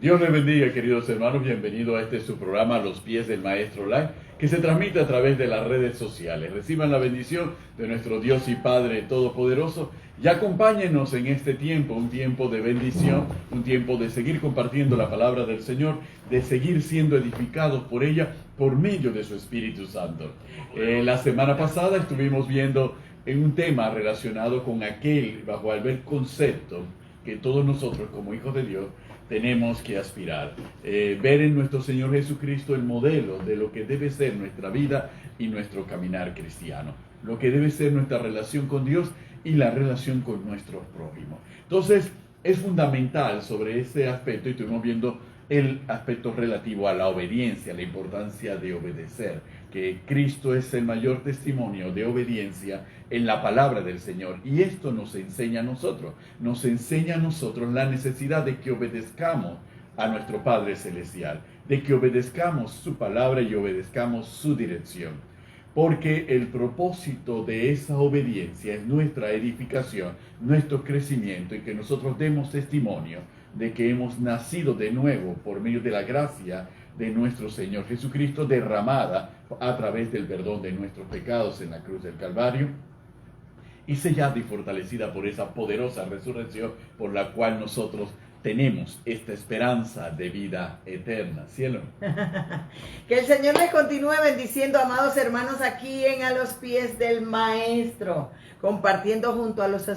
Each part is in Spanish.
Dios les bendiga, queridos hermanos. Bienvenido a su programa Los Pies del Maestro Live, que se transmite a través de las redes sociales. Reciban la bendición de nuestro Dios y Padre Todopoderoso y acompáñenos en este tiempo, un tiempo de bendición, un tiempo de seguir compartiendo la palabra del Señor, de seguir siendo edificados por ella por medio de su Espíritu Santo. La semana pasada estuvimos viendo un tema relacionado con bajo el concepto que todos nosotros como hijos de Dios tenemos que aspirar, ver en nuestro Señor Jesucristo el modelo de lo que debe ser nuestra vida y nuestro caminar cristiano, lo que debe ser nuestra relación con Dios y la relación con nuestros prójimos. Entonces, es fundamental sobre ese aspecto, y estuvimos viendo el aspecto relativo a la obediencia, la importancia de obedecer, que Cristo es el mayor testimonio de obediencia en la palabra del Señor. Y esto nos enseña a nosotros la necesidad de que obedezcamos a nuestro Padre Celestial, de que obedezcamos su palabra y obedezcamos su dirección. Porque el propósito de esa obediencia es nuestra edificación, nuestro crecimiento, y que nosotros demos testimonio de que hemos nacido de nuevo por medio de la gracia de nuestro Señor Jesucristo, derramada a través del perdón de nuestros pecados en la cruz del Calvario, y sellada y fortalecida por esa poderosa resurrección por la cual nosotros tenemos esta esperanza de vida eterna. Cielo. Que el Señor les continúe bendiciendo, amados hermanos, aquí en A los Pies del Maestro, compartiendo junto a los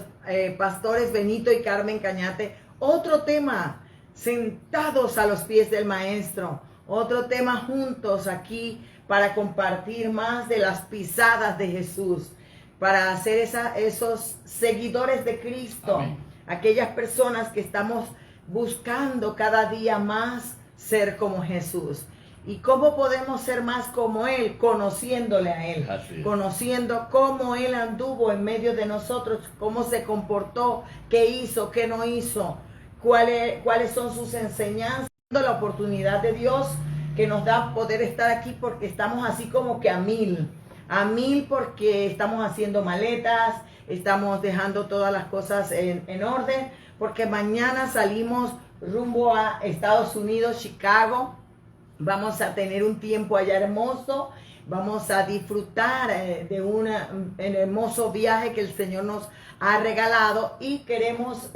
pastores Benito y Carmen Cañate otro tema, sentados a los pies del Maestro, otro tema juntos aquí para compartir más de las pisadas de Jesús, para hacer esos seguidores de Cristo. Amén. Aquellas personas que estamos buscando cada día más ser como Jesús. ¿Y cómo podemos ser más como Él? Conociéndole a Él, conociendo cómo Él anduvo en medio de nosotros, cómo se comportó, qué hizo, qué no hizo, cuáles son sus enseñanzas. La oportunidad de Dios que nos da poder estar aquí, porque estamos así como que a mil porque estamos haciendo maletas, estamos dejando todas las cosas en orden, porque mañana salimos rumbo a Estados Unidos, Chicago. Vamos a tener un tiempo allá hermoso, vamos a disfrutar de un hermoso viaje que el Señor nos ha regalado, y queremos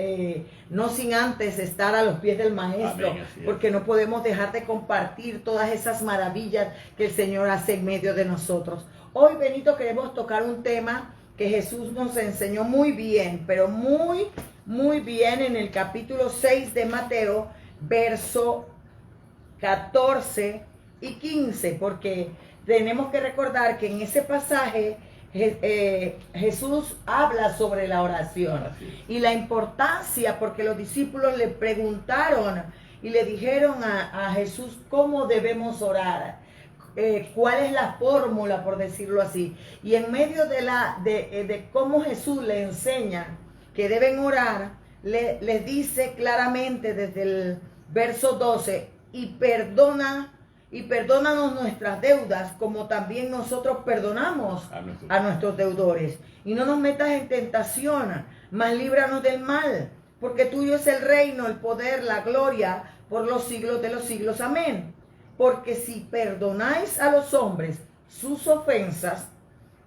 no sin antes estar a los pies del Maestro. Amén, porque no podemos dejar de compartir todas esas maravillas que el Señor hace en medio de nosotros. Hoy, Benito, queremos tocar un tema que Jesús nos enseñó muy bien, pero muy bien, en el capítulo 6 de Mateo, verso 14 y 15, porque tenemos que recordar que en ese pasaje Jesús habla sobre la oración y la importancia, porque los discípulos le preguntaron y le dijeron a Jesús cómo debemos orar, cuál es la fórmula, por decirlo así, y en medio de cómo Jesús le enseña que deben orar, les dice claramente desde el verso 12, y perdónanos nuestras deudas, como también nosotros perdonamos a nuestros deudores. Y no nos metas en tentación, mas líbranos del mal, porque tuyo es el reino, el poder, la gloria, por los siglos de los siglos. Amén. Porque si perdonáis a los hombres sus ofensas,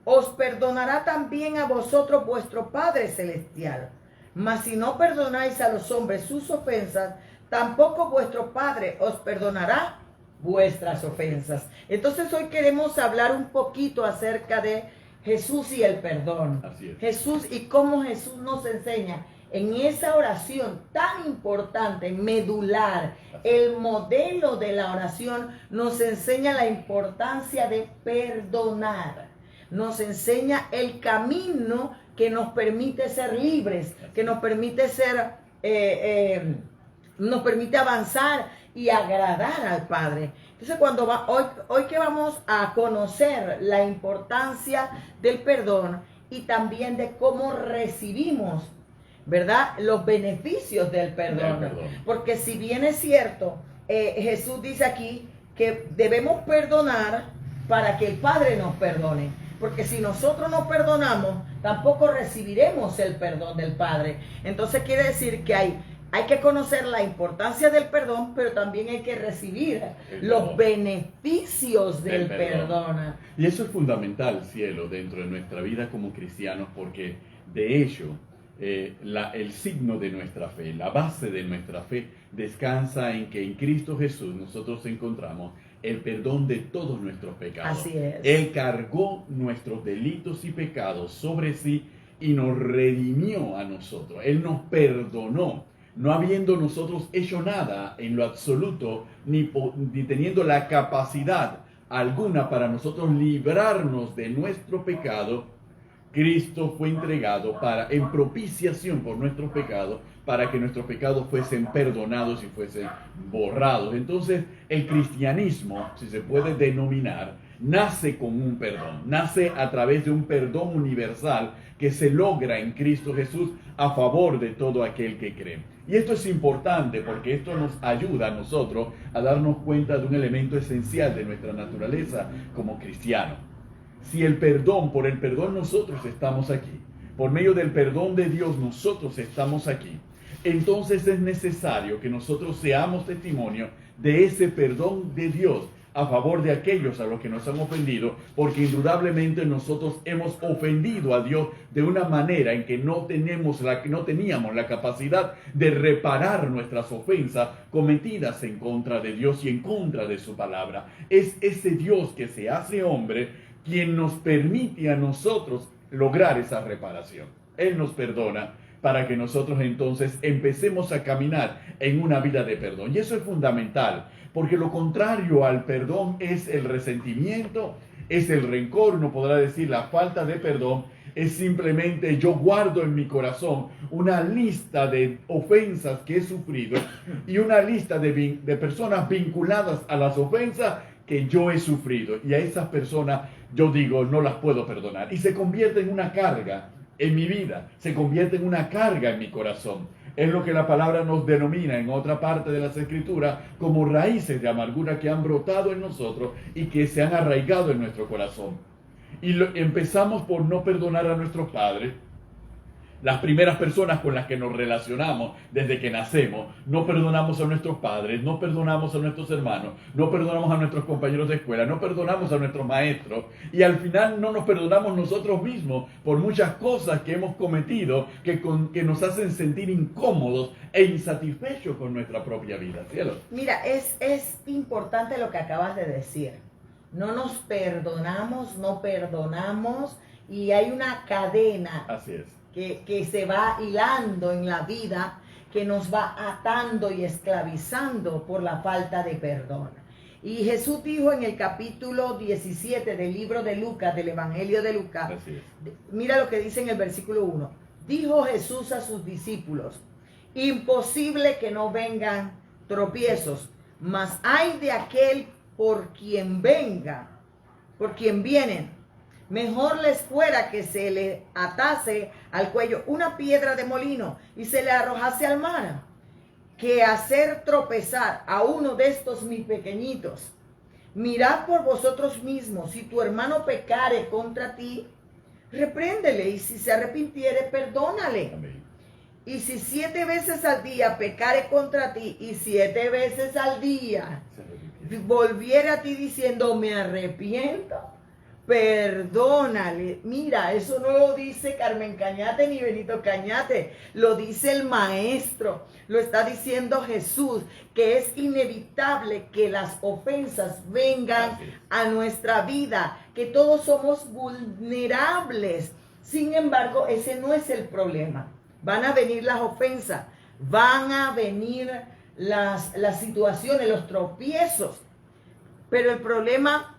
os perdonará también a vosotros vuestro Padre Celestial. Mas si no perdonáis a los hombres sus ofensas, tampoco vuestro Padre os perdonará vuestras ofensas. Entonces hoy queremos hablar un poquito acerca de Jesús y el perdón. Así es. Jesús y cómo Jesús nos enseña en esa oración tan importante, medular. El modelo de la oración nos enseña la importancia de perdonar. Nos enseña el camino que nos permite ser libres, que nos permite nos permite avanzar y agradar al Padre. Entonces, hoy que vamos a conocer la importancia del perdón y también de cómo recibimos, ¿verdad?, los beneficios del perdón. Porque si bien es cierto, Jesús dice aquí que debemos perdonar para que el Padre nos perdone. Porque si nosotros no perdonamos, tampoco recibiremos el perdón del Padre. Entonces quiere decir que hay hay que conocer la importancia del perdón, pero también hay que recibir los beneficios del perdón. Y eso es fundamental, cielo, dentro de nuestra vida como cristianos, porque de hecho, el signo de nuestra fe, la base de nuestra fe, descansa en que en Cristo Jesús nosotros encontramos el perdón de todos nuestros pecados. Así es. Él cargó nuestros delitos y pecados sobre sí y nos redimió a nosotros. Él nos perdonó, no habiendo nosotros hecho nada en lo absoluto, ni teniendo la capacidad alguna para nosotros librarnos de nuestro pecado. Cristo fue entregado en propiciación por nuestros pecados, para que nuestros pecados fuesen perdonados y fuesen borrados. Entonces, el cristianismo, si se puede denominar, nace con un perdón, nace a través de un perdón universal que se logra en Cristo Jesús a favor de todo aquel que cree. Y esto es importante porque esto nos ayuda a nosotros a darnos cuenta de un elemento esencial de nuestra naturaleza como cristianos. Si por el perdón nosotros estamos aquí, por medio del perdón de Dios nosotros estamos aquí, entonces es necesario que nosotros seamos testimonio de ese perdón de Dios a favor de aquellos a los que nos han ofendido, porque indudablemente nosotros hemos ofendido a Dios de una manera en que no teníamos la capacidad de reparar nuestras ofensas cometidas en contra de Dios y en contra de su palabra. Es ese Dios que se hace hombre quien nos permite a nosotros lograr esa reparación. Él nos perdona para que nosotros entonces empecemos a caminar en una vida de perdón. Y eso es fundamental, porque lo contrario al perdón es el resentimiento, es el rencor. Uno podrá decir la falta de perdón es simplemente yo guardo en mi corazón una lista de ofensas que he sufrido y una lista de personas vinculadas a las ofensas que yo he sufrido, y a esas personas yo digo no las puedo perdonar, y se convierte en una carga en mi vida, se convierte en una carga en mi corazón. Es lo que la palabra nos denomina en otra parte de las Escrituras como raíces de amargura que han brotado en nosotros y que se han arraigado en nuestro corazón. Y empezamos por no perdonar a nuestros padres. Las primeras personas con las que nos relacionamos desde que nacemos, no perdonamos a nuestros padres, no perdonamos a nuestros hermanos, no perdonamos a nuestros compañeros de escuela, no perdonamos a nuestros maestros, y al final no nos perdonamos nosotros mismos por muchas cosas que hemos cometido que nos hacen sentir incómodos e insatisfechos con nuestra propia vida. ¿Cielo? Mira, es importante lo que acabas de decir. No nos perdonamos, no perdonamos, y hay una cadena. Así es. Que se va hilando en la vida, que nos va atando y esclavizando por la falta de perdón. Y Jesús dijo en el capítulo 17 del libro de Lucas, del Evangelio de Lucas, mira lo que dice en el versículo 1. Dijo Jesús a sus discípulos: imposible que no vengan tropiezos, mas hay de aquel por quien vienen. Mejor les fuera que se le atase al cuello una piedra de molino y se le arrojase al mar, que hacer tropezar a uno de estos mis pequeñitos. Mirad por vosotros mismos, si tu hermano pecare contra ti, repréndele, y si se arrepintiere, perdónale. Amén. Y si 7 veces al día pecare contra ti, y 7 veces al día volviere a ti diciendo me arrepiento, perdónale. Mira, eso no lo dice Carmen Cañate ni Benito Cañate, lo dice el Maestro, lo está diciendo Jesús, que es inevitable que las ofensas vengan a nuestra vida, que todos somos vulnerables. Sin embargo, ese no es el problema. Van a venir las ofensas, van a venir las situaciones, los tropiezos, pero el problema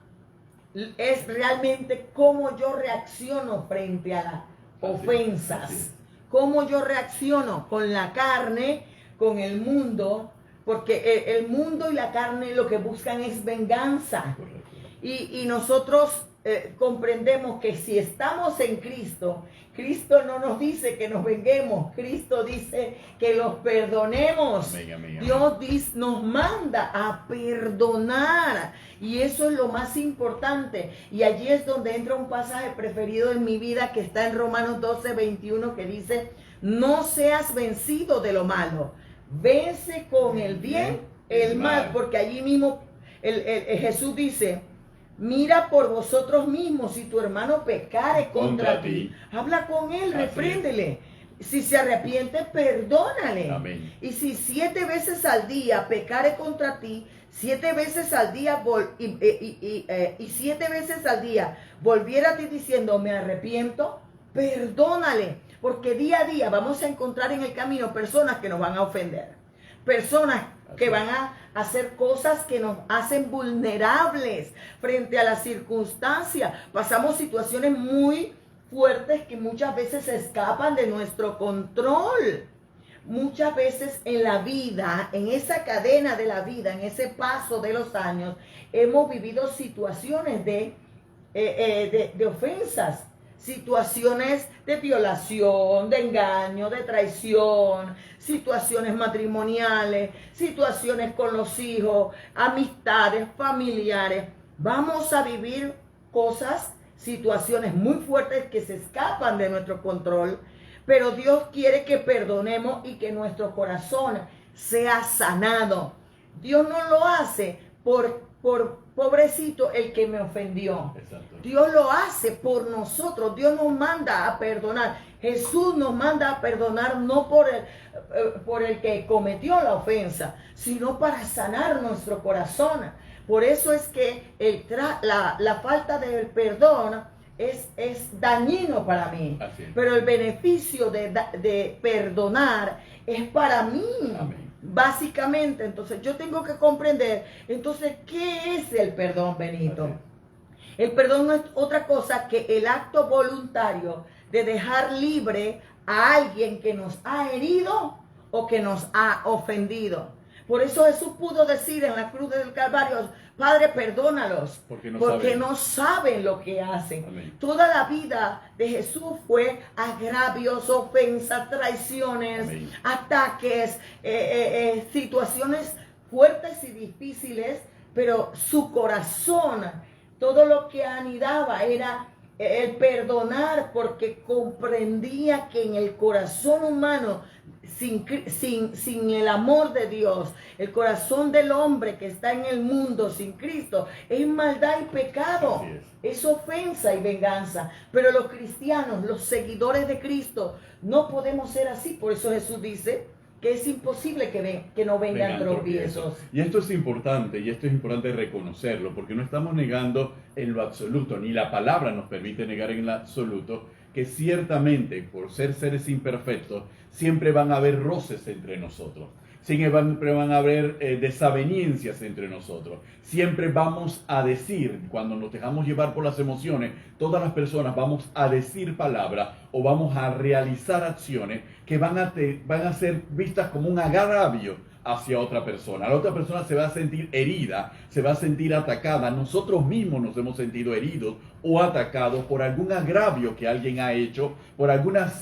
es realmente cómo yo reacciono frente a las ofensas, cómo yo reacciono con la carne, con el mundo, porque el mundo y la carne lo que buscan es venganza. Y nosotros comprendemos que si estamos en Cristo, Cristo no nos dice que nos venguemos, Cristo dice que los perdonemos. Amén, amén, amén. Dios nos manda a perdonar, y eso es lo más importante. Y allí es donde entra un pasaje preferido en mi vida, que está en Romanos 12:21, que dice: no seas vencido de lo malo, vence con el bien el mal, porque allí mismo Jesús dice, mira por vosotros mismos, si tu hermano pecare contra ti, habla con él, repréndele. Si se arrepiente, perdónale. Amén. Y si 7 veces al día pecare contra ti, 7 veces al día y 7 veces al día volviera a ti diciendo, me arrepiento, perdónale. Porque día a día vamos a encontrar en el camino personas que nos van a ofender. Personas que van a hacer cosas que nos hacen vulnerables frente a las circunstancias. Pasamos situaciones muy fuertes que muchas veces escapan de nuestro control. Muchas veces en la vida, en esa cadena de la vida, en ese paso de los años, hemos vivido situaciones de ofensas, situaciones de violación, de engaño, de traición, situaciones matrimoniales, situaciones con los hijos, amistades, familiares. Vamos a vivir cosas, situaciones muy fuertes que se escapan de nuestro control, pero Dios quiere que perdonemos y que nuestro corazón sea sanado. Dios no lo hace por pobrecito el que me ofendió. Exacto. Dios lo hace por nosotros. Dios nos manda a perdonar. Jesús nos manda a perdonar no por el que cometió la ofensa, sino para sanar nuestro corazón. Por eso es que la falta del perdón es dañino para mí. Pero el beneficio de perdonar es para mí. Amén. Básicamente, entonces yo tengo que comprender, entonces, ¿qué es el perdón, Benito? Así. El perdón no es otra cosa que el acto voluntario de dejar libre a alguien que nos ha herido o que nos ha ofendido. Por eso Jesús pudo decir en la cruz del Calvario, Padre, perdónalos, porque no saben lo que hacen. Amén. Toda la vida de Jesús fue agravios, ofensas, traiciones, Amén. ataques, situaciones fuertes y difíciles, pero su corazón, todo lo que anidaba era el perdonar, porque comprendía que en el corazón humano, sin el amor de Dios, el corazón del hombre que está en el mundo sin Cristo, es maldad y pecado, es ofensa y venganza. Pero los cristianos, los seguidores de Cristo, no podemos ser así. Por eso Jesús dice que es imposible que no vengan tropiezos. Y esto es importante reconocerlo, porque no estamos negando en lo absoluto, ni la palabra nos permite negar en lo absoluto, que ciertamente, por ser seres imperfectos, siempre van a haber roces entre nosotros. Siempre van a haber desavenencias entre nosotros. Siempre vamos a decir, cuando nos dejamos llevar por las emociones, todas las personas vamos a decir palabras o vamos a realizar acciones que van a ser vistas como un agravio hacia otra persona. La otra persona se va a sentir herida, se va a sentir atacada. Nosotros mismos nos hemos sentido heridos o atacados por algún agravio que alguien ha hecho, por alguna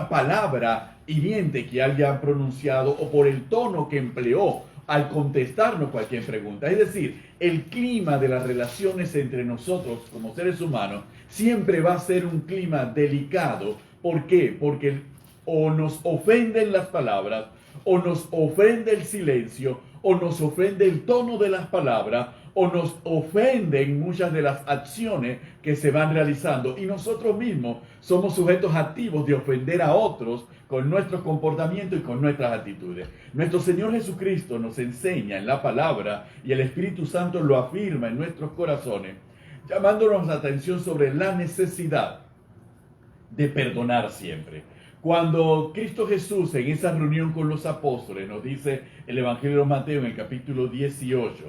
palabra hiriente que alguien ha pronunciado o por el tono que empleó al contestarnos cualquier pregunta. Es decir, el clima de las relaciones entre nosotros como seres humanos siempre va a ser un clima delicado. ¿Por qué? Porque o nos ofenden las palabras, o nos ofende el silencio, o nos ofende el tono de las palabras, o nos ofenden muchas de las acciones que se van realizando. Y nosotros mismos somos sujetos activos de ofender a otros con nuestro comportamiento y con nuestras actitudes. Nuestro Señor Jesucristo nos enseña en la palabra, y el Espíritu Santo lo afirma en nuestros corazones, llamándonos la atención sobre la necesidad de perdonar siempre. Cuando Cristo Jesús, en esa reunión con los apóstoles, nos dice el Evangelio de Mateo en el capítulo 18,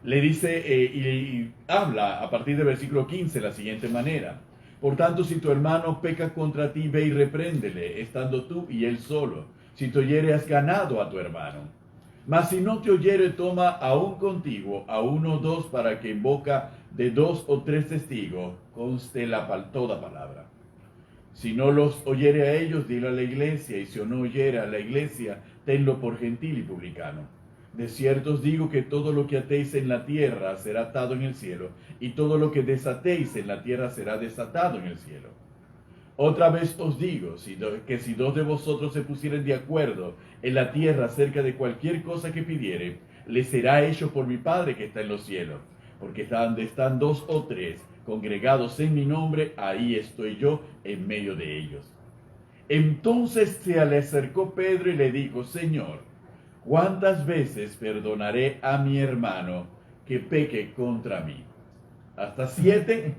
le dice y habla a partir del versículo 15 de la siguiente manera: por tanto, si tu hermano peca contra ti, ve y repréndele, estando tú y él solo. Si te oyere, has ganado a tu hermano. Mas si no te oyere, toma aún contigo a 1 o 2, para que en boca de 2 o 3 testigos conste toda palabra. Si no los oyere a ellos, dilo a la iglesia, y si no oyere a la iglesia, tenlo por gentil y publicano. De cierto os digo que todo lo que atéis en la tierra será atado en el cielo, y todo lo que desatéis en la tierra será desatado en el cielo. Otra vez os digo, que si dos de vosotros se pusieren de acuerdo en la tierra acerca de cualquier cosa que pidieren, les será hecho por mi Padre que está en los cielos. Porque donde están dos o tres congregados en mi nombre, ahí estoy yo en medio de ellos. Entonces se le acercó Pedro y le dijo, Señor, ¿cuántas veces perdonaré a mi hermano que peque contra mí? ¿Hasta 7?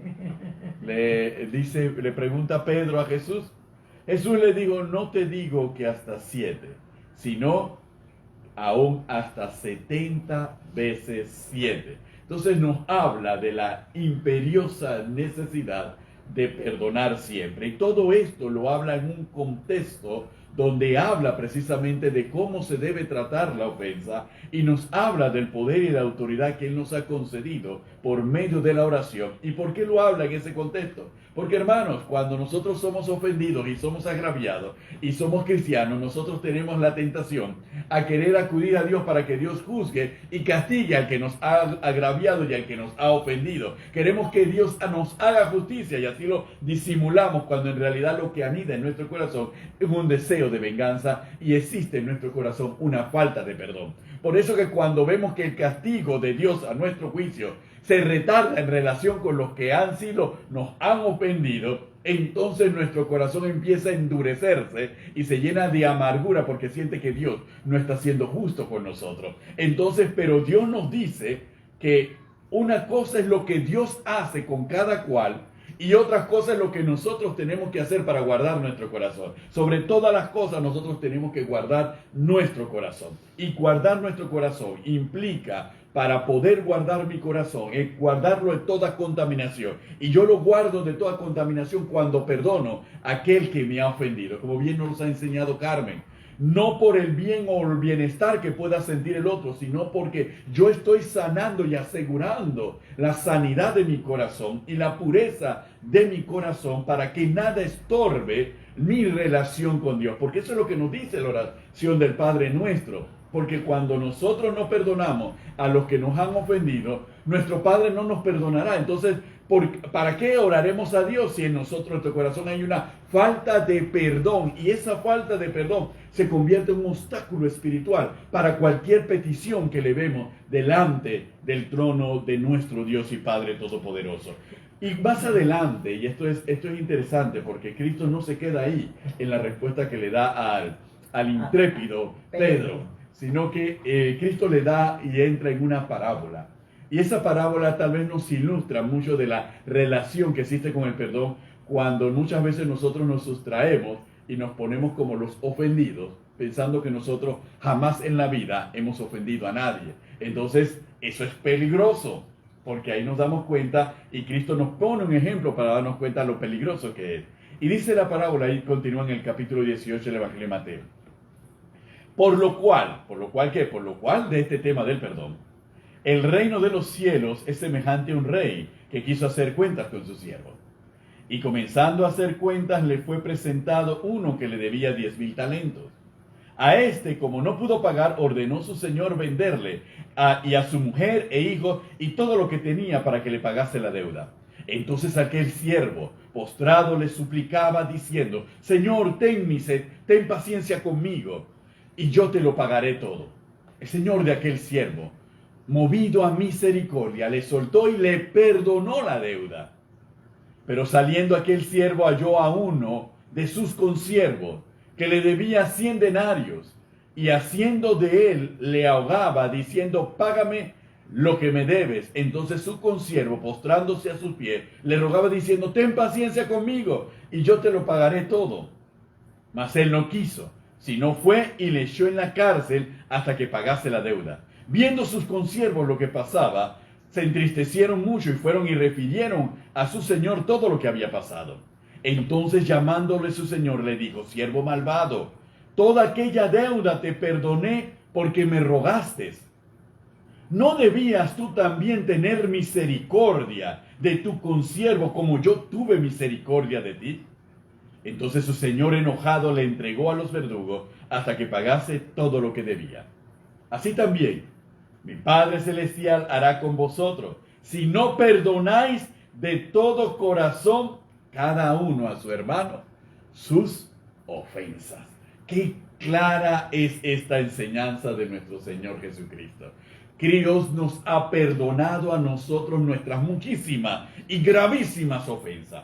Le pregunta Pedro a Jesús. Jesús le dijo, no te digo que hasta 7, sino aún hasta 70 veces 7. Entonces nos habla de la imperiosa necesidad de perdonar siempre. Y todo esto lo habla en un contexto donde habla precisamente de cómo se debe tratar la ofensa y nos habla del poder y la autoridad que Él nos ha concedido por medio de la oración. ¿Y por qué lo habla en ese contexto? Porque, hermanos, cuando nosotros somos ofendidos y somos agraviados y somos cristianos, nosotros tenemos la tentación a querer acudir a Dios para que Dios juzgue y castigue al que nos ha agraviado y al que nos ha ofendido. Queremos que Dios nos haga justicia y así lo disimulamos cuando en realidad lo que anida en nuestro corazón es un deseo de venganza y existe en nuestro corazón una falta de perdón. Por eso que cuando vemos que el castigo de Dios a nuestro juicio se retarda en relación con los que nos han ofendido, entonces nuestro corazón empieza a endurecerse y se llena de amargura porque siente que Dios no está siendo justo con nosotros. Entonces, pero Dios nos dice que una cosa es lo que Dios hace con cada cual y otra cosa es lo que nosotros tenemos que hacer para guardar nuestro corazón. Sobre todas las cosas nosotros tenemos que guardar nuestro corazón. Y guardar nuestro corazón implica, para poder guardar mi corazón, es guardarlo de toda contaminación. Y yo lo guardo de toda contaminación cuando perdono a aquel que me ha ofendido. Como bien nos ha enseñado Carmen. No por el bien o el bienestar que pueda sentir el otro, sino porque yo estoy sanando y asegurando la sanidad de mi corazón y la pureza de mi corazón para que nada estorbe mi relación con Dios. Porque eso es lo que nos dice la oración del Padre Nuestro. Porque cuando nosotros no perdonamos a los que nos han ofendido, nuestro Padre no nos perdonará. Entonces, ¿para qué oraremos a Dios si en nosotros, en nuestro corazón, hay una falta de perdón? Y esa falta de perdón se convierte en un obstáculo espiritual para cualquier petición que le vemos delante del trono de nuestro Dios y Padre Todopoderoso. Y más adelante, y esto es interesante porque Cristo no se queda ahí en la respuesta que le da al intrépido Pedro, sino que Cristo le da y entra en una parábola. Y esa parábola tal vez nos ilustra mucho de la relación que existe con el perdón cuando muchas veces nosotros nos sustraemos y nos ponemos como los ofendidos, pensando que nosotros jamás en la vida hemos ofendido a nadie. Entonces, eso es peligroso, porque ahí nos damos cuenta y Cristo nos pone un ejemplo para darnos cuenta de lo peligroso que es. Y dice la parábola, y continúa en el capítulo 18 del Evangelio de Mateo. Por lo cual de este tema del perdón, el reino de los cielos es semejante a un rey que quiso hacer cuentas con sus siervos. Y comenzando a hacer cuentas, le fue presentado uno que le debía 10,000 talentos. A este, como no pudo pagar, ordenó su señor venderle y a su mujer e hijos y todo lo que tenía para que le pagase la deuda. Entonces aquel siervo, postrado, le suplicaba diciendo, Señor, ten paciencia conmigo, y yo te lo pagaré todo. El señor de aquel siervo, movido a misericordia, le soltó y le perdonó la deuda. Pero saliendo aquel siervo halló a uno de sus consiervos que le debía 100 denarios, y haciendo de él le ahogaba, diciendo, págame lo que me debes. Entonces su consiervo, postrándose a sus pies, le rogaba diciendo, ten paciencia conmigo, y yo te lo pagaré todo. Mas él no quiso, sino fue y le echó en la cárcel hasta que pagase la deuda. Viendo sus consiervos lo que pasaba, se entristecieron mucho y fueron y refirieron a su señor todo lo que había pasado. Entonces llamándole su señor le dijo, siervo malvado, toda aquella deuda te perdoné porque me rogaste. ¿No debías tú también tener misericordia de tu consiervo como yo tuve misericordia de ti? Entonces su señor enojado le entregó a los verdugos hasta que pagase todo lo que debía. Así también, mi Padre Celestial hará con vosotros, si no perdonáis de todo corazón cada uno a su hermano. sus ofensas. Qué clara es esta enseñanza de nuestro Señor Jesucristo. Dios nos ha perdonado a nosotros nuestras muchísimas y gravísimas ofensas.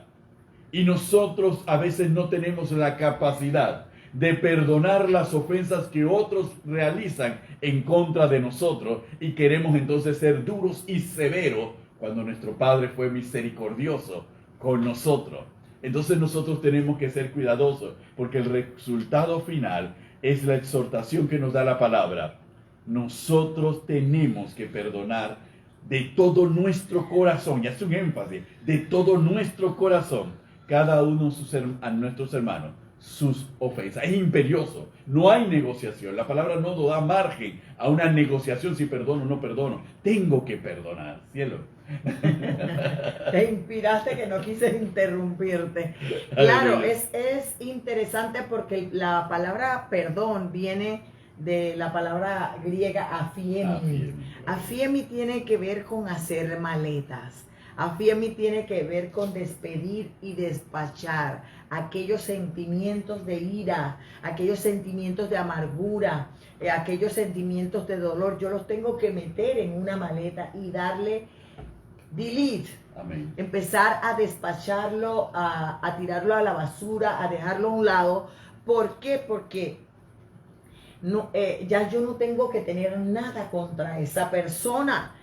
Y nosotros a veces no tenemos la capacidad de perdonar las ofensas que otros realizan en contra de nosotros y queremos entonces ser duros y severos cuando nuestro Padre fue misericordioso con nosotros. Entonces nosotros tenemos que ser cuidadosos porque el resultado final es la exhortación que nos da la palabra. Nosotros tenemos que perdonar de todo nuestro corazón, y hace un énfasis, de todo nuestro corazón, cada uno a nuestros hermanos, sus ofensas. Es imperioso, no hay negociación. La palabra no nos da margen a una negociación si perdono o no perdono. Tengo que perdonar, cielo. Te inspiraste que no quise interrumpirte. Claro, es interesante porque la palabra perdón viene de la palabra griega afiemi. Afiemi tiene que ver con hacer maletas. Afiemi tiene que ver con despedir y despachar aquellos sentimientos de ira, aquellos sentimientos de amargura, aquellos sentimientos de dolor. Yo los tengo que meter en una maleta y darle delete. Amén. Empezar a despacharlo, a tirarlo a la basura, a dejarlo a un lado. ¿Por qué? Porque ya yo no tengo que tener nada contra esa persona.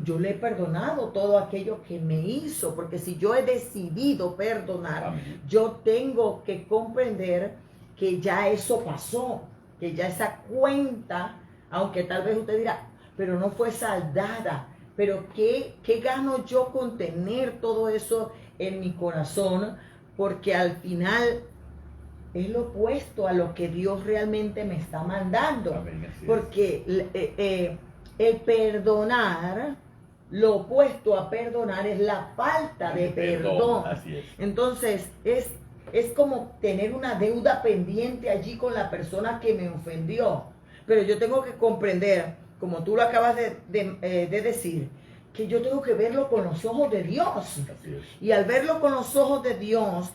Yo le he perdonado todo aquello que me hizo, porque si yo he decidido perdonar, amén, yo tengo que comprender que ya eso pasó, que ya esa cuenta, aunque tal vez usted dirá, pero no fue saldada, pero ¿qué gano yo con tener todo eso en mi corazón? Porque al final es lo opuesto a lo que Dios realmente me está mandando. Amén, porque el perdonar, lo opuesto a perdonar es la falta de perdón. Así es. Entonces, es como tener una deuda pendiente allí con la persona que me ofendió. Pero yo tengo que comprender, como tú lo acabas de decir, que yo tengo que verlo con los ojos de Dios. Así es. Y al verlo con los ojos de Dios,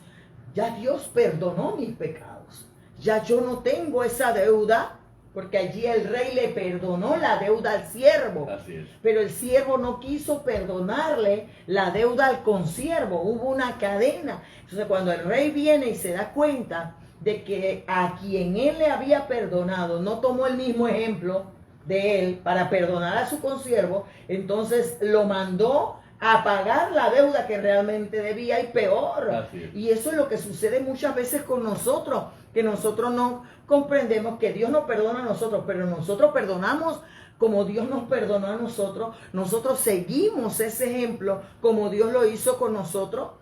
ya Dios perdonó mis pecados. Ya yo no tengo esa deuda, porque allí el rey le perdonó la deuda al siervo. Así es. Pero el siervo no quiso perdonarle la deuda al consiervo. Hubo una cadena. Entonces cuando el rey viene y se da cuenta de que a quien él le había perdonado no tomó el mismo ejemplo de él para perdonar a su consiervo, entonces lo mandó a pagar la deuda que realmente debía y peor. Así es. Y eso es lo que sucede muchas veces con nosotros, que nosotros no comprendemos que Dios nos perdona a nosotros, pero nosotros perdonamos como Dios nos perdonó a nosotros. Nosotros seguimos ese ejemplo como Dios lo hizo con nosotros.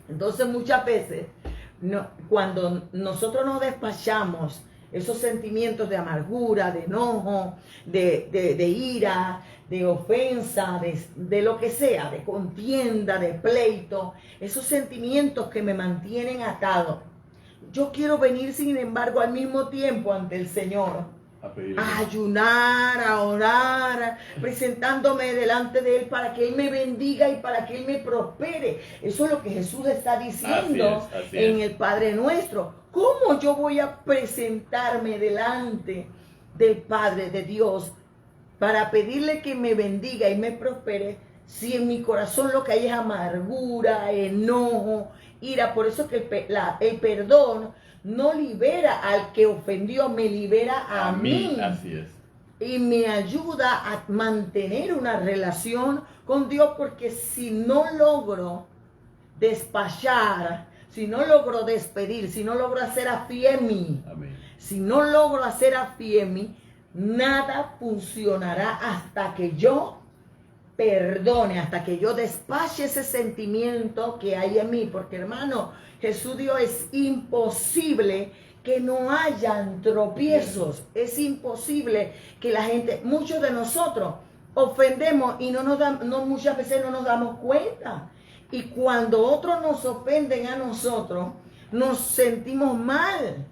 Entonces muchas veces cuando nosotros nos despachamos esos sentimientos de amargura, de enojo, de ira, de ofensa, de lo que sea, de contienda, de pleito, esos sentimientos que me mantienen atado. Yo quiero venir, sin embargo, al mismo tiempo ante el Señor, a ayunar, a orar, presentándome delante de Él para que Él me bendiga y para que Él me prospere. Eso es lo que Jesús está diciendo en el Padre Nuestro. ¿Cómo yo voy a presentarme delante del Padre, de Dios, para pedirle que me bendiga y me prospere, si en mi corazón lo que hay es amargura, enojo, ira? Por eso que el perdón no libera al que ofendió, me libera a mí. Así es. Y me ayuda a mantener una relación con Dios, porque si no logro despachar, si no logro despedir, si no logro hacer afiemi, si no logro hacer afiemi, nada funcionará hasta que yo perdone, hasta que yo despache ese sentimiento que hay en mí. Porque, hermano, Jesús dijo, es imposible que no hayan tropiezos. Es imposible que la gente, muchos de nosotros, ofendemos y muchas veces no nos damos cuenta. Y cuando otros nos ofenden a nosotros, nos sentimos mal,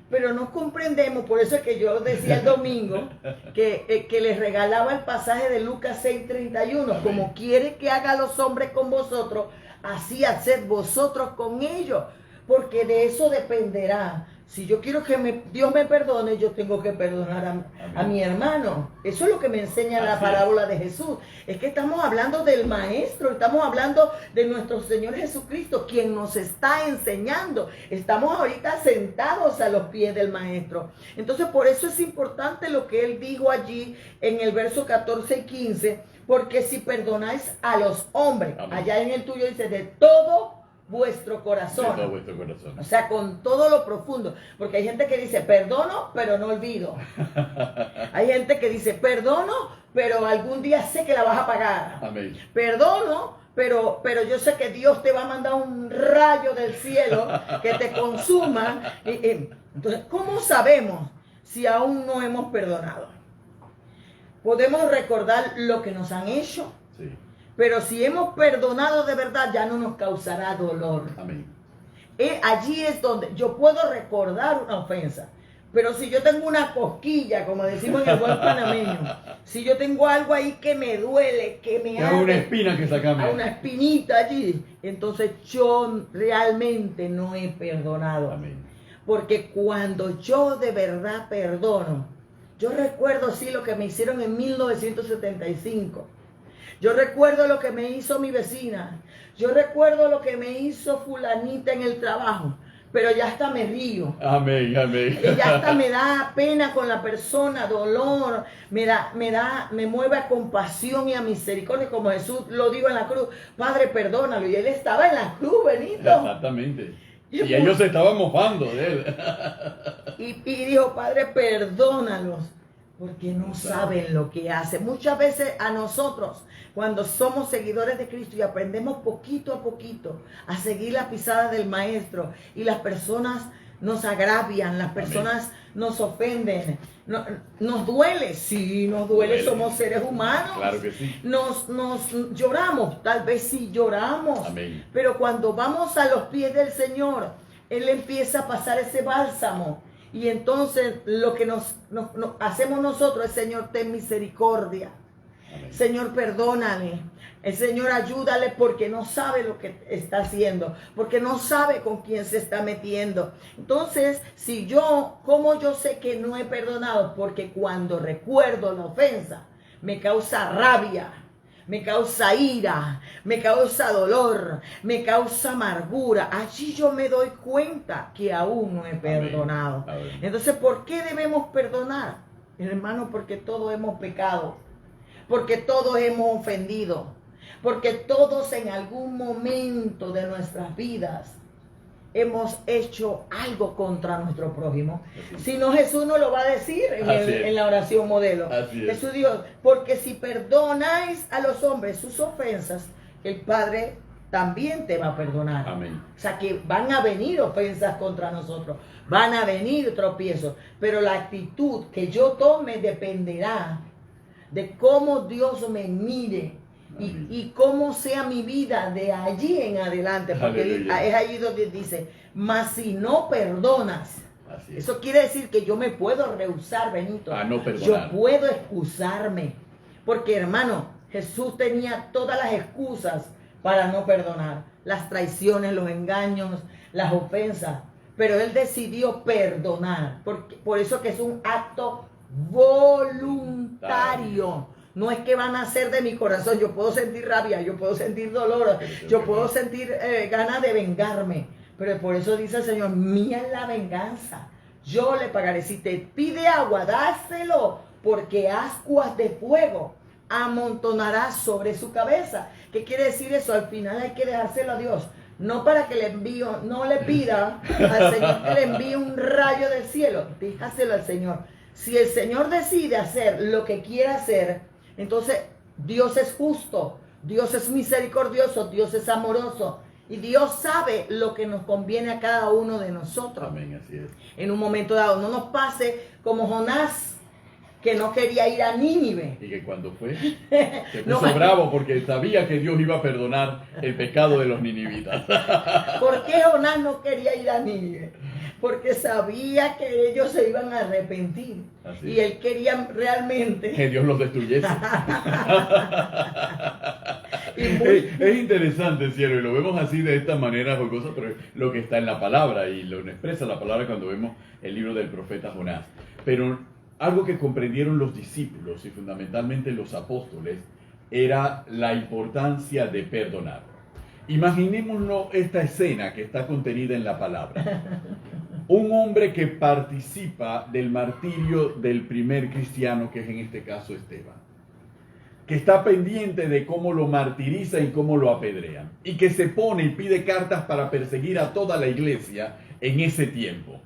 pero no comprendemos. Por eso es que yo decía el domingo que les regalaba el pasaje de Lucas 6:31. Como quiere que haga los hombres con vosotros, así haced vosotros con ellos. porque de eso dependerá. Si yo quiero que Dios me perdone, yo tengo que perdonar a mi hermano. Eso es lo que me enseña la parábola de Jesús. Es que estamos hablando del Maestro, estamos hablando de nuestro Señor Jesucristo, quien nos está enseñando. Estamos ahorita sentados a los pies del Maestro. Entonces, por eso es importante lo que Él dijo allí en el verso 14 y 15, porque si perdonáis a los hombres, amén, allá en el tuyo dice, de todo vuestro corazón. De todo vuestro corazón. O sea, con todo lo profundo. Porque hay gente que dice, perdono, pero no olvido. Hay gente que dice, perdono, pero algún día sé que la vas a pagar. Amén. Perdono, pero yo sé que Dios te va a mandar un rayo del cielo que te consuma. Entonces, ¿cómo sabemos si aún no hemos perdonado? Podemos recordar lo que nos han hecho. Sí. Pero si hemos perdonado de verdad, ya no nos causará dolor. Amén. Allí es donde yo puedo recordar una ofensa. Pero si yo tengo una cosquilla, como decimos en el buen panameño, si yo tengo algo ahí que me duele, que me hace una espina que sacarme, una espinita allí, entonces yo realmente no he perdonado. Amén. Porque cuando yo de verdad perdono, yo recuerdo sí lo que me hicieron en 1975. Yo recuerdo lo que me hizo mi vecina. Yo recuerdo lo que me hizo fulanita en el trabajo. Pero ya hasta me río. Amén, amén. Y ya hasta me da pena con la persona, dolor. Me mueve a compasión y a misericordia. Como Jesús lo dijo en la cruz. Padre, perdónalo. Y Él estaba en la cruz, Benito. Exactamente. Y ellos se estaban mofando de Él. Y dijo, Padre, perdónalos. Porque no saben lo que hacen. Muchas veces a nosotros, cuando somos seguidores de Cristo y aprendemos poquito a poquito a seguir la pisada del Maestro, y las personas nos agravian, las personas nos ofenden, nos duele, sí, nos duele, somos seres humanos. Claro que sí. Nos lloramos, tal vez sí lloramos. Amén. Pero cuando vamos a los pies del Señor, Él empieza a pasar ese bálsamo. Y entonces lo que nos hacemos nosotros es, Señor, ten misericordia. Amén. Señor, perdónale. El Señor, ayúdale porque no sabe lo que está haciendo, porque no sabe con quién se está metiendo. Entonces, ¿cómo yo sé que no he perdonado? Porque cuando recuerdo la ofensa, me causa rabia, me causa ira, me causa dolor, me causa amargura. Allí yo me doy cuenta que aún no he perdonado. Amén. Entonces, ¿por qué debemos perdonar? Hermano, porque todos hemos pecado, porque todos hemos ofendido, porque todos en algún momento de nuestras vidas hemos hecho algo contra nuestro prójimo. Si no, Jesús nos lo va a decir en la oración modelo. Jesús dijo, porque si perdonáis a los hombres sus ofensas, el Padre también te va a perdonar. Amén. O sea que van a venir ofensas contra nosotros, van a venir tropiezos, pero la actitud que yo tome dependerá de cómo Dios me mire. Y cómo sea mi vida de allí en adelante, porque aleluya, es allí donde dice, mas si no perdonas, eso quiere decir que yo me puedo rehusar, Benito, a no perdonar. Yo puedo excusarme, porque hermano, Jesús tenía todas las excusas para no perdonar, las traiciones, los engaños, las ofensas, pero Él decidió perdonar, por eso que es un acto voluntario. No es que van a hacer de mi corazón, yo puedo sentir rabia, yo puedo sentir dolor, yo puedo sentir ganas de vengarme. Pero por eso dice el Señor, mía es la venganza, yo le pagaré. Si te pide agua, dáselo, porque ascuas de fuego amontonarás sobre su cabeza. ¿Qué quiere decir eso? Al final hay que dejárselo a Dios. No para que no le pida al Señor que le envíe un rayo del cielo, déjaselo al Señor. Si el Señor decide hacer lo que quiera hacer, entonces Dios es justo, Dios es misericordioso, Dios es amoroso y Dios sabe lo que nos conviene a cada uno de nosotros. Amén, así es. En un momento dado, no nos pase como Jonás, que no quería ir a Nínive. Y que cuando fue, se puso bravo porque sabía que Dios iba a perdonar el pecado de los ninivitas. ¿Por qué Jonás no quería ir a Nínive? Porque sabía que ellos se iban a arrepentir. Así. Y él quería realmente que Dios los destruyese. Es interesante, cielo, y lo vemos así de esta manera jocosa, pero es lo que está en la palabra y lo expresa la palabra cuando vemos el libro del profeta Jonás. Pero algo que comprendieron los discípulos y fundamentalmente los apóstoles era la importancia de perdonar. Imaginémonos esta escena que está contenida en la palabra. Un hombre que participa del martirio del primer cristiano, que es en este caso Esteban, que está pendiente de cómo lo martiriza y cómo lo apedrean, y que se pone y pide cartas para perseguir a toda la iglesia en ese tiempo.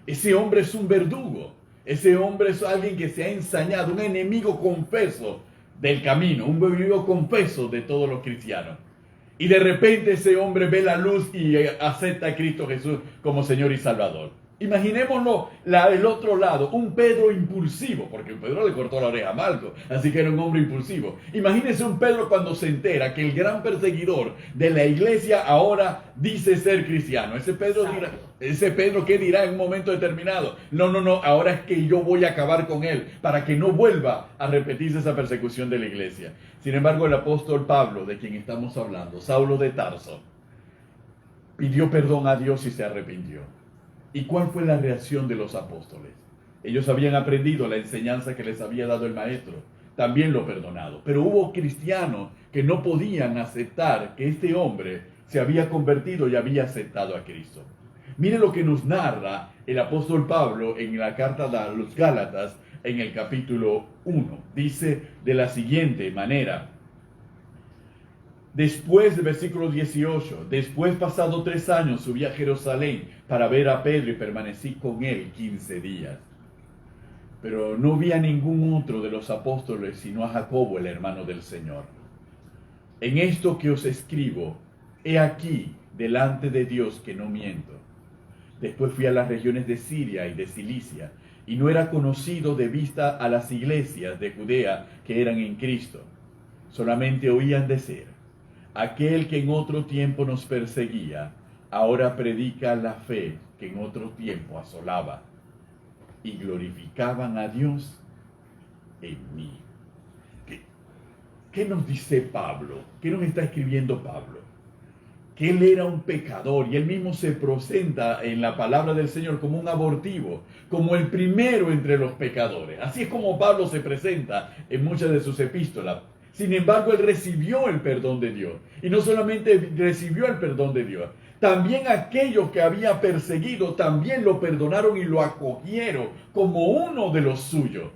Ese hombre es un verdugo, ese hombre es alguien que se ha ensañado, un enemigo confeso del camino, un enemigo confeso de todos los cristianos. Y de repente ese hombre ve la luz y acepta a Cristo Jesús como Señor y Salvador. Imaginémonos del otro lado, un Pedro impulsivo, porque Pedro le cortó la oreja a Malco, así que era un hombre impulsivo. Imagínense un Pedro cuando se entera que el gran perseguidor de la iglesia ahora dice ser cristiano. Ese Pedro, ¿qué dirá en un momento determinado? No, ahora es que yo voy a acabar con él para que no vuelva a repetirse esa persecución de la iglesia. Sin embargo, el apóstol Pablo, de quien estamos hablando, Saulo de Tarso, pidió perdón a Dios y se arrepintió. ¿Y cuál fue la reacción de los apóstoles? Ellos habían aprendido la enseñanza que les había dado el maestro, también lo perdonado. Pero hubo cristianos que no podían aceptar que este hombre se había convertido y había aceptado a Cristo. Mire lo que nos narra el apóstol Pablo en la carta a los Gálatas en el capítulo 1. Dice de la siguiente manera. Después del versículo 18, después pasado 3 años subí a Jerusalén para ver a Pedro y permanecí con él 15 días. Pero no vi a ningún otro de los apóstoles sino a Jacobo, el hermano del Señor. En esto que os escribo, he aquí delante de Dios que no miento. Después fui a las regiones de Siria y de Cilicia, y no era conocido de vista a las iglesias de Judea que eran en Cristo. Solamente oían decir: aquel que en otro tiempo nos perseguía, ahora predica la fe que en otro tiempo asolaba. Y glorificaban a Dios en mí. ¿Qué nos dice Pablo? ¿Qué nos está escribiendo Pablo? Que él era un pecador y él mismo se presenta en la palabra del Señor como un abortivo, como el primero entre los pecadores. Así es como Pablo se presenta en muchas de sus epístolas. Sin embargo, él recibió el perdón de Dios. Y no solamente recibió el perdón de Dios, también aquellos que había perseguido también lo perdonaron y lo acogieron como uno de los suyos.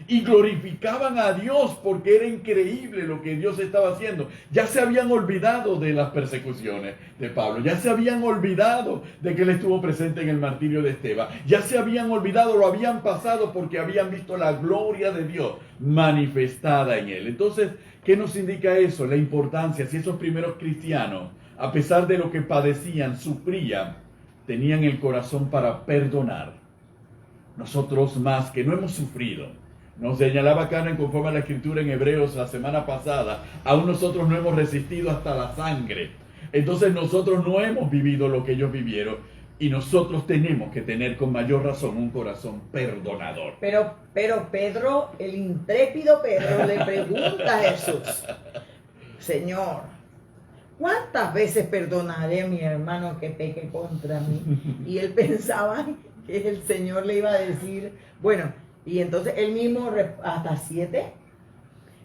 Y glorificaban a Dios porque era increíble lo que Dios estaba haciendo. Ya se habían olvidado de las persecuciones de Pablo. Ya se habían olvidado de que él estuvo presente en el martirio de Esteban. Ya se habían olvidado, lo habían pasado porque habían visto la gloria de Dios manifestada en él. Entonces, ¿qué nos indica eso? La importancia, si esos primeros cristianos, a pesar de lo que padecían, sufrían, tenían el corazón para perdonar. Nosotros más que no hemos sufrido. Nos señalaba Karen conforme a la escritura en Hebreos la semana pasada, aún nosotros no hemos resistido hasta la sangre. Entonces nosotros no hemos vivido lo que ellos vivieron y nosotros tenemos que tener con mayor razón un corazón perdonador. Pero Pedro, el intrépido Pedro, le pregunta a Jesús: Señor, ¿cuántas veces perdonaré a mi hermano que peque contra mí? Y él pensaba que el Señor le iba a decir, bueno, y entonces él mismo, ¿hasta 7?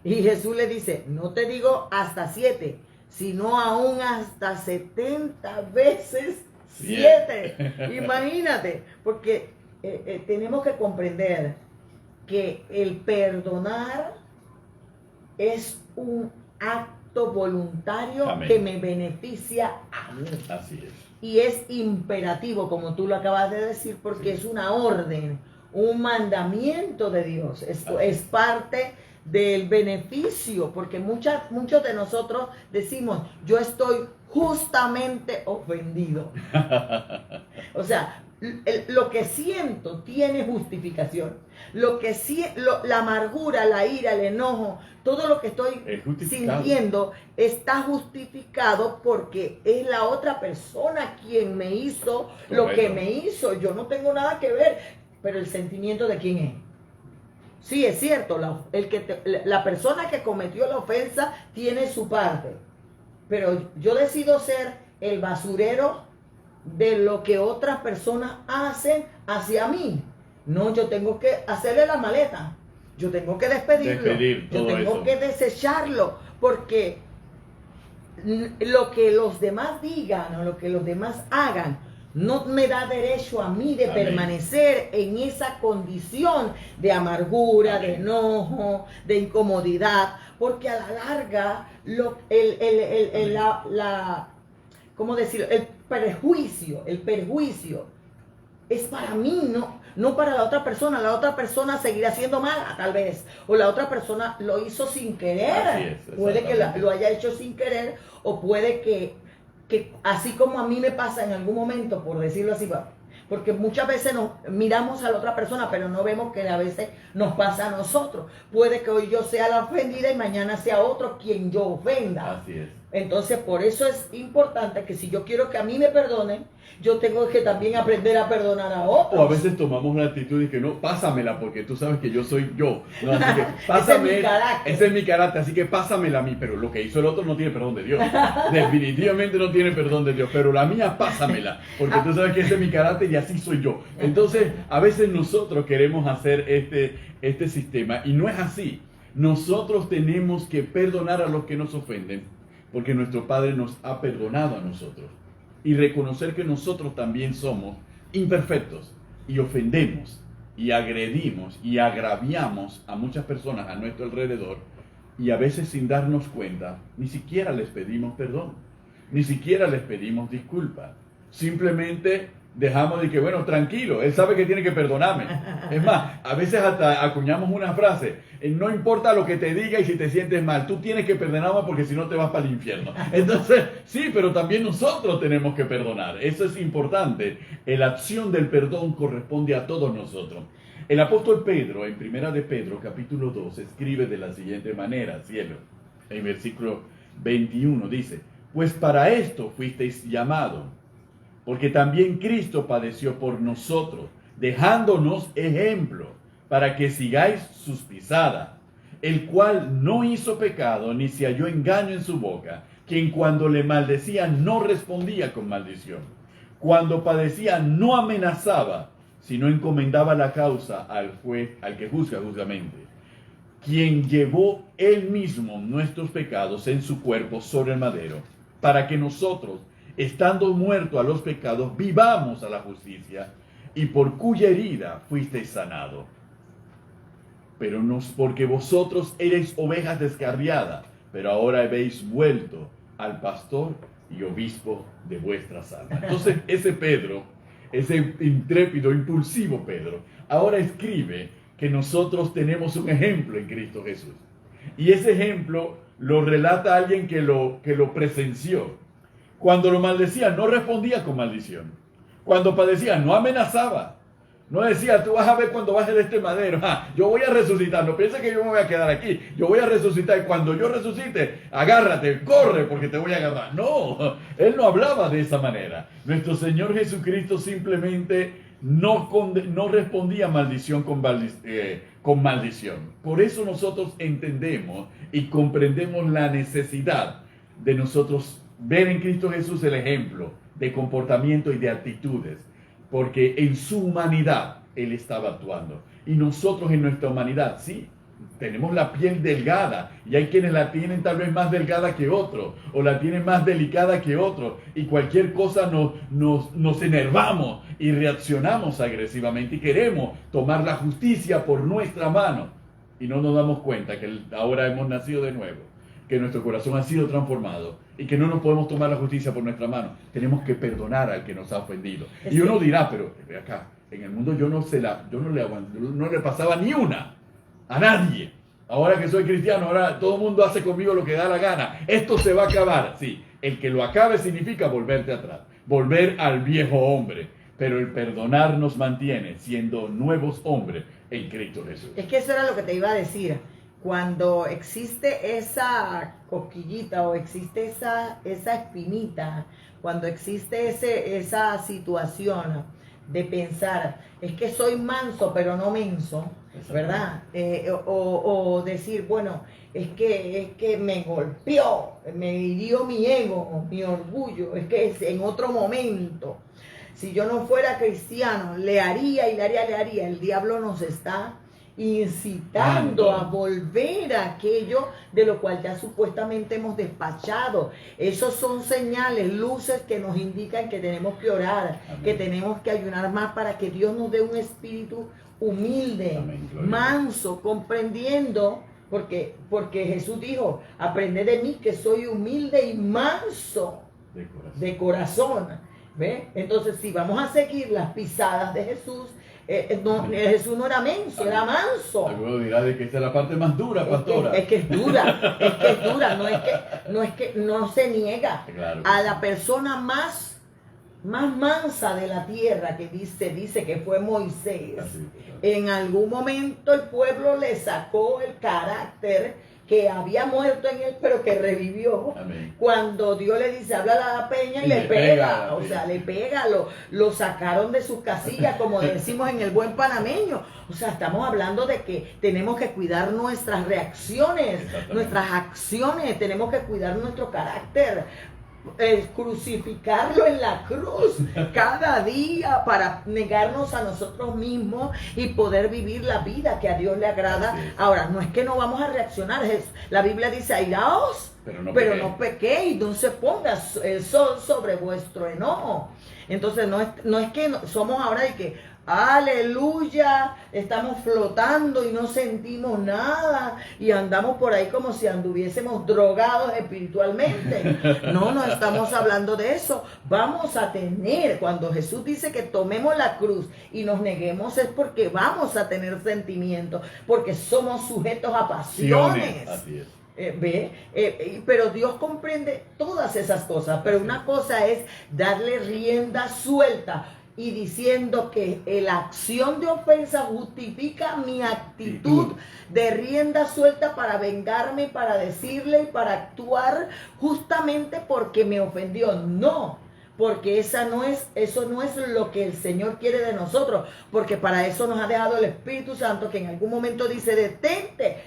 Y Jesús le dice, no te digo hasta 7, sino aún hasta 70 veces 7. Imagínate, porque tenemos que comprender que el perdonar es un acto voluntario. Amén. Que me beneficia a mí. Así es. Y es imperativo, como tú lo acabas de decir, porque es una orden, un mandamiento de Dios, es parte del beneficio, porque muchos de nosotros decimos, yo estoy justamente ofendido. O sea, lo que siento tiene justificación. La amargura, la ira, el enojo, todo lo que estoy sintiendo está justificado porque es la otra persona quien me hizo. Correcto. Lo que me hizo. Yo no tengo nada que ver. Pero el sentimiento, ¿de quién es? Sí, es cierto, la persona que cometió la ofensa tiene su parte, pero yo decido ser el basurero de lo que otras personas hacen hacia mí. No, yo tengo que hacerle la maleta, yo tengo que despedirlo, yo tengo que desecharlo, porque lo que los demás digan o lo que los demás hagan no me da derecho a mí de Amén. Permanecer en esa condición de amargura, Amén. De enojo, de incomodidad, porque a la larga ¿cómo decirlo? El perjuicio es para mí, no para la otra persona. La otra persona seguirá siendo mala, tal vez. O la otra persona lo hizo sin querer. Puede que lo haya hecho sin querer, o puede que así como a mí me pasa en algún momento, por decirlo así, porque muchas veces nos miramos a la otra persona, pero no vemos que a veces nos pasa a nosotros. Puede que hoy yo sea la ofendida y mañana sea otro quien yo ofenda. Así es. Entonces, por eso es importante que si yo quiero que a mí me perdonen, yo tengo que también aprender a perdonar a otros. O a veces tomamos la actitud de que no, pásamela, porque tú sabes que yo soy yo. No, así que pásame, ese es mi carácter, así que pásamela a mí. Pero lo que hizo el otro no tiene perdón de Dios. Definitivamente no tiene perdón de Dios. Pero la mía, pásamela, porque tú sabes que ese es mi carácter y así soy yo. Entonces, a veces nosotros queremos hacer este sistema y no es así. Nosotros tenemos que perdonar a los que nos ofenden, porque nuestro Padre nos ha perdonado a nosotros. Y reconocer que nosotros también somos imperfectos y ofendemos y agredimos y agraviamos a muchas personas a nuestro alrededor, y a veces sin darnos cuenta ni siquiera les pedimos perdón, ni siquiera les pedimos disculpas. Simplemente dejamos de que, bueno, tranquilo, él sabe que tiene que perdonarme. Es más, a veces hasta acuñamos una frase: no importa lo que te diga y si te sientes mal, tú tienes que perdonarme porque si no te vas para el infierno. Entonces, sí, pero también nosotros tenemos que perdonar. Eso es importante. La acción del perdón corresponde a todos nosotros. El apóstol Pedro, en Primera de Pedro, capítulo 2, escribe de la siguiente manera, cielo, en versículo 21, dice: pues para esto fuisteis llamados, porque también Cristo padeció por nosotros, dejándonos ejemplo, para que sigáis sus pisadas, el cual no hizo pecado, ni se halló engaño en su boca, quien cuando le maldecían no respondía con maldición. Cuando padecía no amenazaba, sino encomendaba la causa al juez, al que juzga justamente, quien llevó él mismo nuestros pecados en su cuerpo sobre el madero, para que nosotros, estando muertos a los pecados, vivamos a la justicia, y por cuya herida fuisteis sanados. Pero no porque vosotros erais ovejas descarriadas, pero ahora habéis vuelto al pastor y obispo de vuestras almas. Entonces ese Pedro, ese intrépido, impulsivo Pedro, ahora escribe que nosotros tenemos un ejemplo en Cristo Jesús. Y ese ejemplo lo relata alguien que lo presenció. Cuando lo maldecía, no respondía con maldición. Cuando padecía, no amenazaba. No decía: tú vas a ver cuando baje de este madero, yo voy a resucitar, no pienses que yo me voy a quedar aquí, yo voy a resucitar, y cuando yo resucite, agárrate, corre, porque te voy a agarrar. No, él no hablaba de esa manera. Nuestro Señor Jesucristo simplemente no respondía maldición con maldición. Por eso nosotros entendemos y comprendemos la necesidad de nosotros ver en Cristo Jesús el ejemplo de comportamiento y de actitudes, porque en su humanidad Él estaba actuando. Y nosotros en nuestra humanidad, sí, tenemos la piel delgada, y hay quienes la tienen tal vez más delgada que otros, o la tienen más delicada que otros, y cualquier cosa nos enervamos y reaccionamos agresivamente y queremos tomar la justicia por nuestra mano, y no nos damos cuenta que ahora hemos nacido de nuevo, que nuestro corazón ha sido transformado y que no nos podemos tomar la justicia por nuestra mano. Tenemos que perdonar al que nos ha ofendido. Y uno dirá: pero ve acá, en el mundo yo no le pasaba ni una a nadie. Ahora que soy cristiano, ahora todo el mundo hace conmigo lo que da la gana. Esto se va a acabar. Sí, el que lo acabe significa volverte atrás, volver al viejo hombre. Pero el perdonar nos mantiene siendo nuevos hombres en Cristo Jesús. Es que eso era lo que te iba a decir. Cuando existe esa cosquillita o existe esa espinita, cuando existe esa situación de pensar: es que soy manso pero no menso, ¿verdad? O decir, bueno, es que me golpeó, me hirió mi ego, mi orgullo, es que es en otro momento. Si yo no fuera cristiano, le haría. El diablo nos está incitando a volver a aquello de lo cual ya supuestamente hemos despachado. Esos son señales, luces que nos indican que tenemos que orar, amén, que tenemos que ayunar más para que Dios nos dé un espíritu humilde, amén, manso, comprendiendo, porque Jesús dijo, aprended de mí que soy humilde y manso de corazón. ¿Ve? Entonces, si vamos a seguir las pisadas de Jesús, Jesús no era menso, era manso. Alguno dirá de que esta es la parte más dura, pastora. Es que es dura, no es que no se niega. Claro, a la persona más mansa de la tierra, que dice que fue Moisés. En algún momento el pueblo le sacó el carácter que había muerto en él, pero que revivió. Amén. Cuando Dios le dice, habla a la peña y le pega. O sea, le pega, lo sacaron de sus casillas, como decimos en el buen panameño. O sea, estamos hablando de que tenemos que cuidar nuestras reacciones, nuestras acciones, tenemos que cuidar nuestro carácter. Crucificarlo en la cruz cada día para negarnos a nosotros mismos y poder vivir la vida que a Dios le agrada. Ahora, no es que no vamos a reaccionar, la Biblia dice, airaos, pero no pequéis, no se ponga el sol sobre vuestro enojo. Entonces no es que somos ahora de que aleluya, estamos flotando y no sentimos nada y andamos por ahí como si anduviésemos drogados espiritualmente. No estamos hablando de eso. Vamos a tener, cuando Jesús dice que tomemos la cruz y nos neguemos, es porque vamos a tener sentimientos, porque somos sujetos a pasiones. Así es. Pero Dios comprende todas esas cosas, pero una cosa es darle rienda suelta y diciendo que la acción de ofensa justifica mi actitud de rienda suelta para vengarme, para decirle y para actuar justamente porque me ofendió. No, porque eso no es lo que el Señor quiere de nosotros, porque para eso nos ha dejado el Espíritu Santo, que en algún momento dice, detente,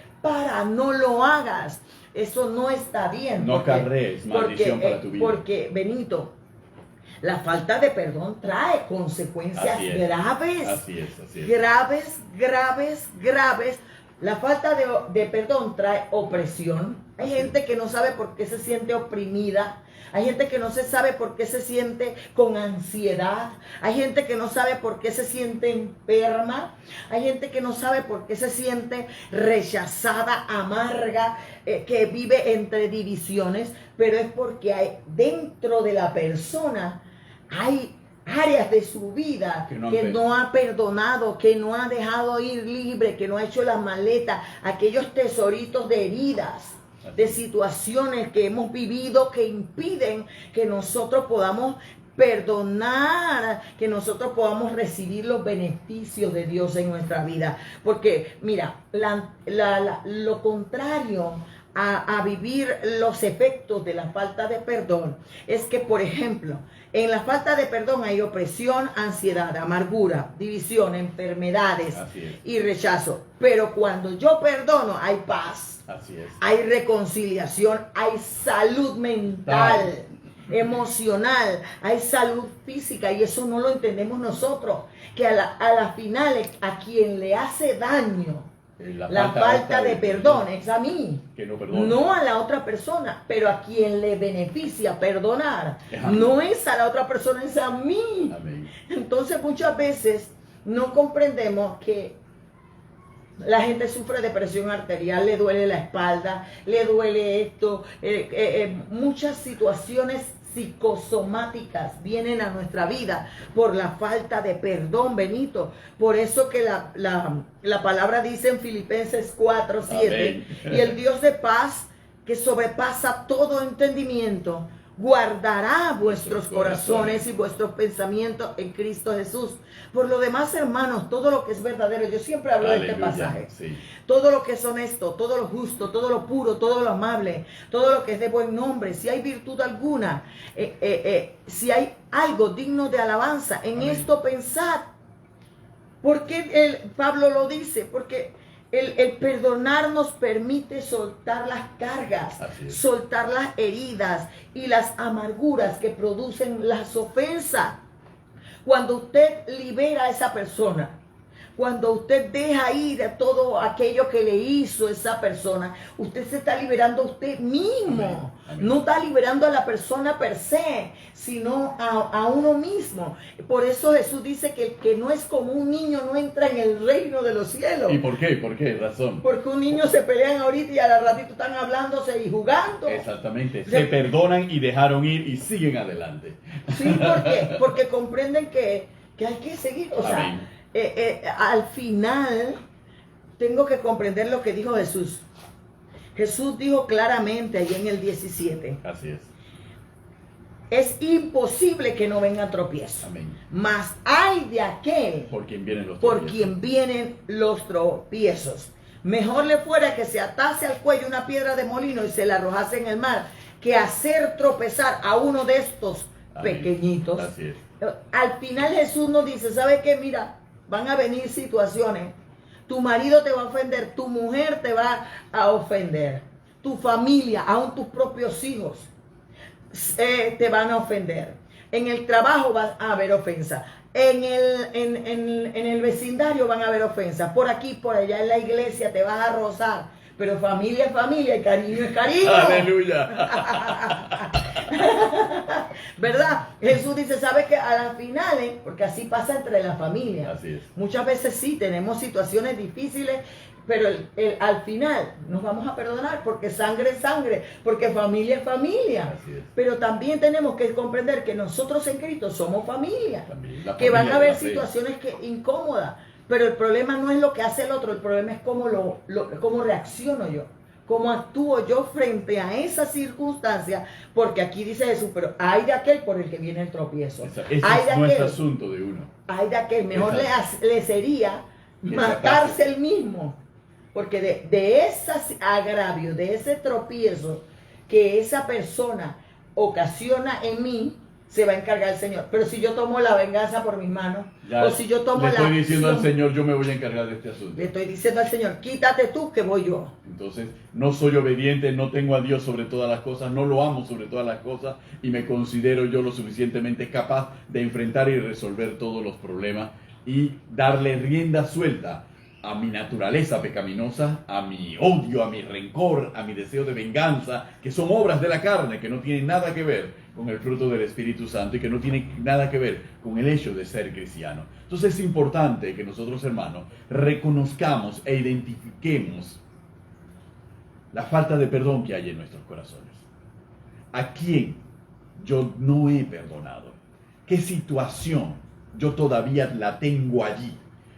no lo hagas. Eso no está bien. No acarrees maldición para tu vida. Porque, Benito, la falta de perdón trae consecuencias graves. Así es. Graves. La falta de perdón trae opresión. Hay gente que no sabe por qué se siente oprimida. Hay gente que no se sabe por qué se siente con ansiedad. Hay gente que no sabe por qué se siente enferma. Hay gente que no sabe por qué se siente rechazada, amarga, que vive entre divisiones. Pero es porque dentro de la persona hay áreas de su vida que no ha perdonado, que no ha dejado ir libre, que no ha hecho las maletas, aquellos tesoritos de heridas, de situaciones que hemos vivido que impiden que nosotros podamos perdonar, que nosotros podamos recibir los beneficios de Dios en nuestra vida. Porque, mira, lo contrario a vivir los efectos de la falta de perdón es que, por ejemplo, en la falta de perdón hay opresión, ansiedad, amargura, división, enfermedades y rechazo. Pero cuando yo perdono hay paz, hay reconciliación, hay salud mental, emocional, hay salud física, y eso no lo entendemos nosotros, que a la final a quien le hace daño la falta de perdón es a mí, que no a la otra persona, pero a quien le beneficia perdonar no es a la otra persona, es a mí. Amén. Entonces muchas veces no comprendemos que la gente sufre de presión arterial, le duele la espalda, le duele esto, muchas situaciones psicosomáticas vienen a nuestra vida por la falta de perdón, Benito. Por eso que la palabra dice en Filipenses 4:7, y el Dios de paz, que sobrepasa todo entendimiento, guardará vuestros corazones y vuestros pensamientos en Cristo Jesús. Por lo demás, hermanos, todo lo que es verdadero, yo siempre hablo de este pasaje, todo lo que es honesto, todo lo justo, todo lo puro, todo lo amable, todo lo que es de buen nombre, si hay virtud alguna, si hay algo digno de alabanza, en esto pensad. ¿Por qué Pablo lo dice? Porque el perdonar nos permite soltar las cargas, soltar las heridas y las amarguras que producen las ofensas. Cuando usted libera a esa persona, cuando usted deja ir a todo aquello que le hizo esa persona, usted se está liberando a usted mismo. Amén. Amén. No está liberando a la persona per se, sino a uno mismo. Por eso Jesús dice que el que no es como un niño no entra en el reino de los cielos. ¿Y por qué? ¿Por qué razón? Porque un niño se pelean ahorita y al ratito están hablándose y jugando. Exactamente. Se perdonan y dejaron ir y siguen adelante. Sí, ¿por qué? Porque comprenden que hay que seguir. O sea, al final tengo que comprender lo que dijo Jesús. Jesús dijo claramente ahí en el 17. Así es. Es imposible que no vengan tropiezos. Amén. Mas hay de aquel por quien vienen los por tropiezos. quien vienen los tropiezos. Mejor le fuera que se atase al cuello una piedra de molino y se la arrojase en el mar, que hacer tropezar a uno de estos Amén. Pequeñitos. Así es. Al final Jesús nos dice, ¿sabe qué? Mira, van a venir situaciones. Tu marido te va a ofender, tu mujer te va a ofender, tu familia, aún tus propios hijos te van a ofender. En el trabajo va a haber ofensa. En el vecindario van a haber ofensas. Por aquí, por allá en la iglesia te vas a rozar. Pero familia es familia y cariño es cariño. Aleluya. ¿Verdad? Jesús dice, ¿sabe qué? A las finales, porque así pasa entre las familias. Así es. Muchas veces sí, tenemos situaciones difíciles, pero al final nos vamos a perdonar porque sangre es sangre, porque familia es familia. Así es. Pero también tenemos que comprender que nosotros en Cristo somos familia. Que familia van a haber de la situaciones incómodas. Pero el problema no es lo que hace el otro, el problema es cómo cómo reacciono yo, cómo actúo yo frente a esa circunstancia, porque aquí dice Jesús, pero hay de aquel por el que viene el tropiezo. Ese hay es nuestro asunto de uno. Hay de aquel, mejor le sería matarse el mismo, porque de ese agravio, de ese tropiezo que esa persona ocasiona en mí, se va a encargar el Señor. Pero si yo tomo la venganza por mis manos, ya, o si yo tomo le estoy diciendo al Señor, yo me voy a encargar de este asunto. Le estoy diciendo al Señor, quítate tú que voy yo. Entonces, no soy obediente, no tengo a Dios sobre todas las cosas, no lo amo sobre todas las cosas y me considero yo lo suficientemente capaz de enfrentar y resolver todos los problemas y darle rienda suelta a mi naturaleza pecaminosa, a mi odio, a mi rencor, a mi deseo de venganza, que son obras de la carne, que no tienen nada que ver con el fruto del Espíritu Santo y que no tienen nada que ver con el hecho de ser cristiano. Entonces es importante que nosotros, hermanos, reconozcamos e identifiquemos la falta de perdón que hay en nuestros corazones. ¿A quién yo no he perdonado? ¿Qué situación yo todavía la tengo allí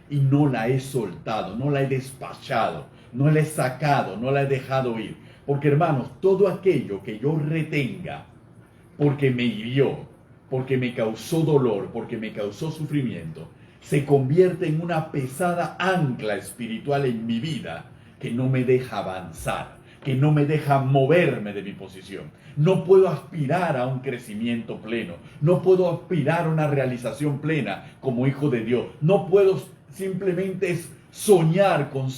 y no la he soltado, no la he despachado, no la he sacado, no la he dejado ir? Porque, hermanos, todo aquello que yo retenga porque me hirió, porque me causó dolor, porque me causó sufrimiento, se convierte en una pesada ancla espiritual en mi vida que no me deja avanzar, que no me deja moverme de mi posición. No puedo aspirar a un crecimiento pleno, no puedo aspirar a una realización plena como hijo de Dios, no puedo simplemente soñar con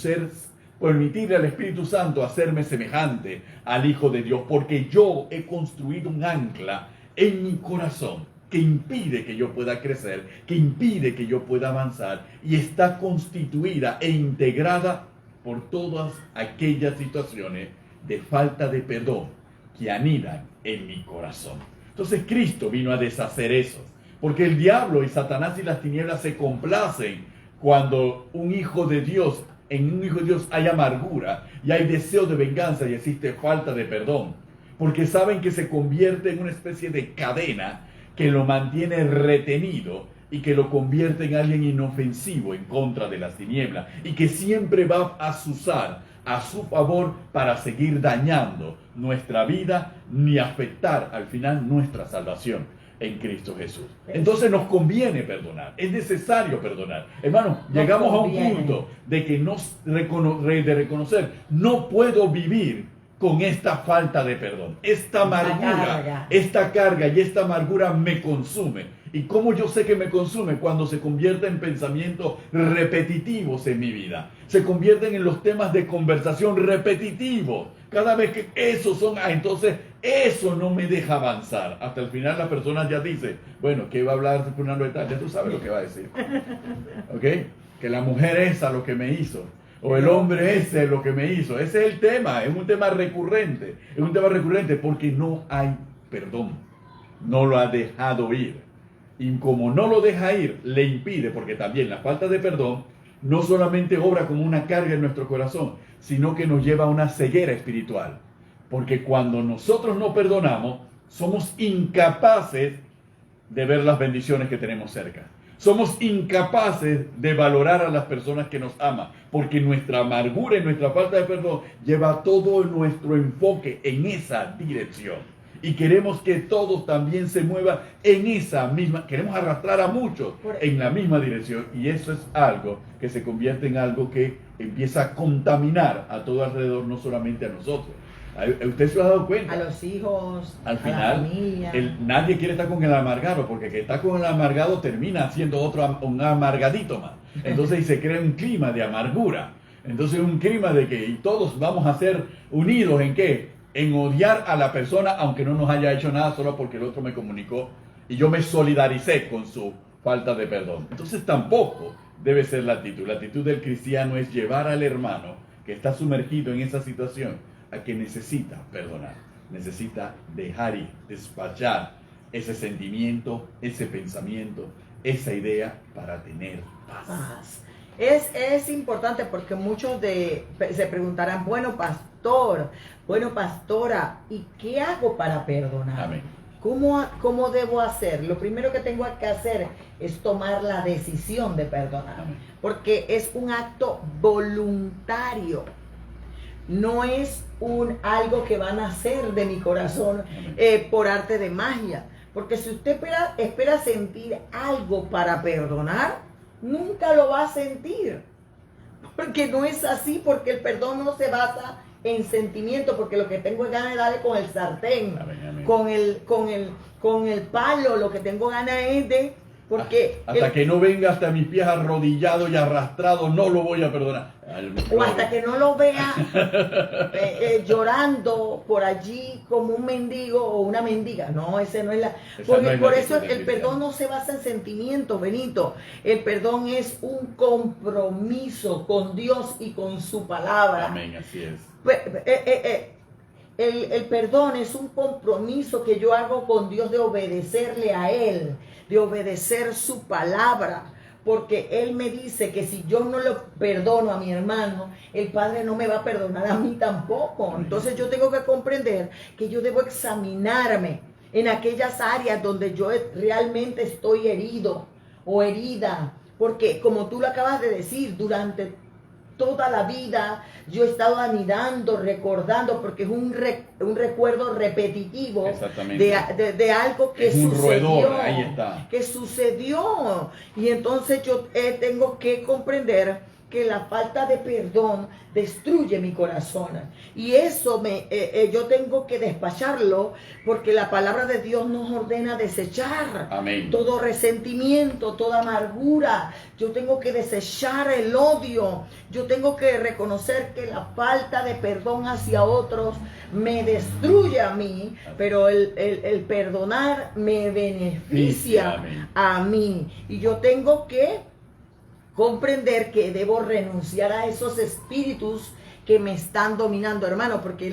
permitirle al Espíritu Santo hacerme semejante al Hijo de Dios, porque yo he construido un ancla en mi corazón que impide que yo pueda crecer, que impide que yo pueda avanzar y está constituida e integrada por todas aquellas situaciones de falta de perdón que anidan en mi corazón. Entonces Cristo vino a deshacer eso, porque el diablo y Satanás y las tinieblas se complacen cuando en un hijo de Dios hay amargura y hay deseo de venganza y existe falta de perdón, porque saben que se convierte en una especie de cadena que lo mantiene retenido y que lo convierte en alguien inofensivo en contra de las tinieblas y que siempre va a usar a su favor para seguir dañando nuestra vida ni afectar al final nuestra salvación en Cristo Jesús. Entonces nos conviene perdonar, es necesario perdonar. Hermanos, llegamos a un punto de que de reconocer, no puedo vivir con esta falta de perdón. Esta amargura, esta carga y esta amargura me consume. ¿Y cómo yo sé que me consume? Cuando se convierte en pensamientos repetitivos en mi vida. Se convierten en los temas de conversación repetitivos. Cada vez que esos son, entonces eso no me deja avanzar. Hasta el final la persona ya dice, bueno, ¿qué va a hablar fulano de tal? Ya tú sabes lo que va a decir. ¿Ok? Que la mujer esa lo que me hizo. O el hombre ese lo que me hizo. Ese es el tema. Es un tema recurrente. Es un tema recurrente porque no hay perdón. No lo ha dejado ir. Y como no lo deja ir, le impide, porque también la falta de perdón no solamente obra como una carga en nuestro corazón, sino que nos lleva a una ceguera espiritual. Porque cuando nosotros no perdonamos, somos incapaces de ver las bendiciones que tenemos cerca. Somos incapaces de valorar a las personas que nos aman, porque nuestra amargura y nuestra falta de perdón lleva todo nuestro enfoque en esa dirección. Y queremos que todos también se muevan en esa misma, queremos arrastrar a muchos en la misma dirección. Y eso es algo que se convierte en algo que empieza a contaminar a todo alrededor, no solamente a nosotros. ¿Usted se lo ha dado cuenta? A los hijos, al final, a la familia. Nadie quiere estar con el amargado, porque el que está con el amargado termina siendo un amargadito más. Entonces y se crea un clima de amargura. Entonces un clima de que y todos vamos a ser unidos en ¿qué? En odiar a la persona aunque no nos haya hecho nada, solo porque el otro me comunicó y yo me solidaricé con su falta de perdón. Entonces tampoco debe ser la actitud. La actitud del cristiano es llevar al hermano que está sumergido en esa situación a que necesita perdonar, necesita dejar ir, despachar ese sentimiento, ese pensamiento, esa idea para tener paz. Es importante porque muchos se preguntarán, bueno, pastora, ¿y qué hago para perdonar? Amén. ¿Cómo debo hacer? Lo primero que tengo que hacer es tomar la decisión de perdonar. Amén. Porque es un acto voluntario. No es algo que van a hacer de mi corazón por arte de magia. Porque si usted espera sentir algo para perdonar, nunca lo va a sentir. Porque no es así, porque el perdón no se basa en sentimiento, porque lo que tengo es ganas de darle con el sartén, amén. con el palo, lo que tengo ganas es de... Porque hasta que no venga hasta mis pies arrodillados y arrastrados, no lo voy a perdonar. O hasta que no lo vea llorando por allí como un mendigo o una mendiga. No, ese no es la... Por eso el perdón no se basa en sentimientos, Benito. El perdón es un compromiso con Dios y con su palabra. Amén, así es. El perdón es un compromiso que yo hago con Dios de obedecerle a Él, de obedecer su palabra, porque Él me dice que si yo no lo perdono a mi hermano, el Padre no me va a perdonar a mí tampoco. Entonces yo tengo que comprender que yo debo examinarme en aquellas áreas donde yo realmente estoy herido o herida, porque como tú lo acabas de decir, durante toda la vida yo he estado anidando, recordando, porque es un recuerdo repetitivo de algo que es un sucedió. Roedor, ahí está. Que sucedió. Y entonces yo tengo que comprender que la falta de perdón destruye mi corazón. Y eso yo tengo que despacharlo, porque la palabra de Dios nos ordena desechar Amén. Todo resentimiento, toda amargura. Yo tengo que desechar el odio. Yo tengo que reconocer que la falta de perdón hacia otros me destruye a mí, pero el perdonar me beneficia a mí. Y yo tengo que comprender que debo renunciar a esos espíritus que me están dominando, hermano, porque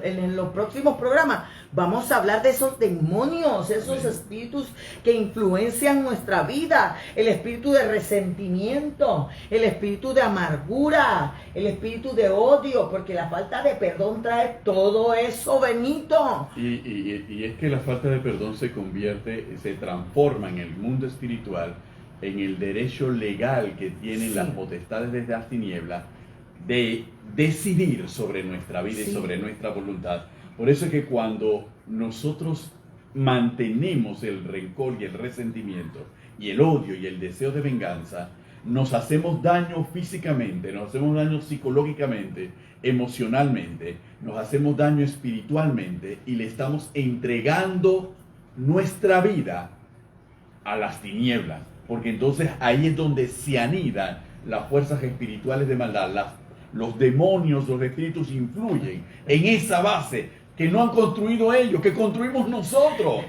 en los próximos programas vamos a hablar de esos demonios, esos espíritus que influencian nuestra vida, el espíritu de resentimiento, el espíritu de amargura, el espíritu de odio, porque la falta de perdón trae todo eso, Benito. Y es que la falta de perdón se transforma en el mundo espiritual, en el derecho legal que tienen las potestades de las tinieblas de decidir sobre nuestra vida y sobre nuestra voluntad. Por eso es que cuando nosotros mantenemos el rencor y el resentimiento y el odio y el deseo de venganza, nos hacemos daño físicamente, nos hacemos daño psicológicamente, emocionalmente, nos hacemos daño espiritualmente y le estamos entregando nuestra vida a las tinieblas, porque entonces ahí es donde se anidan las fuerzas espirituales de maldad. Los demonios, los espíritus influyen en esa base que no han construido ellos, que construimos nosotros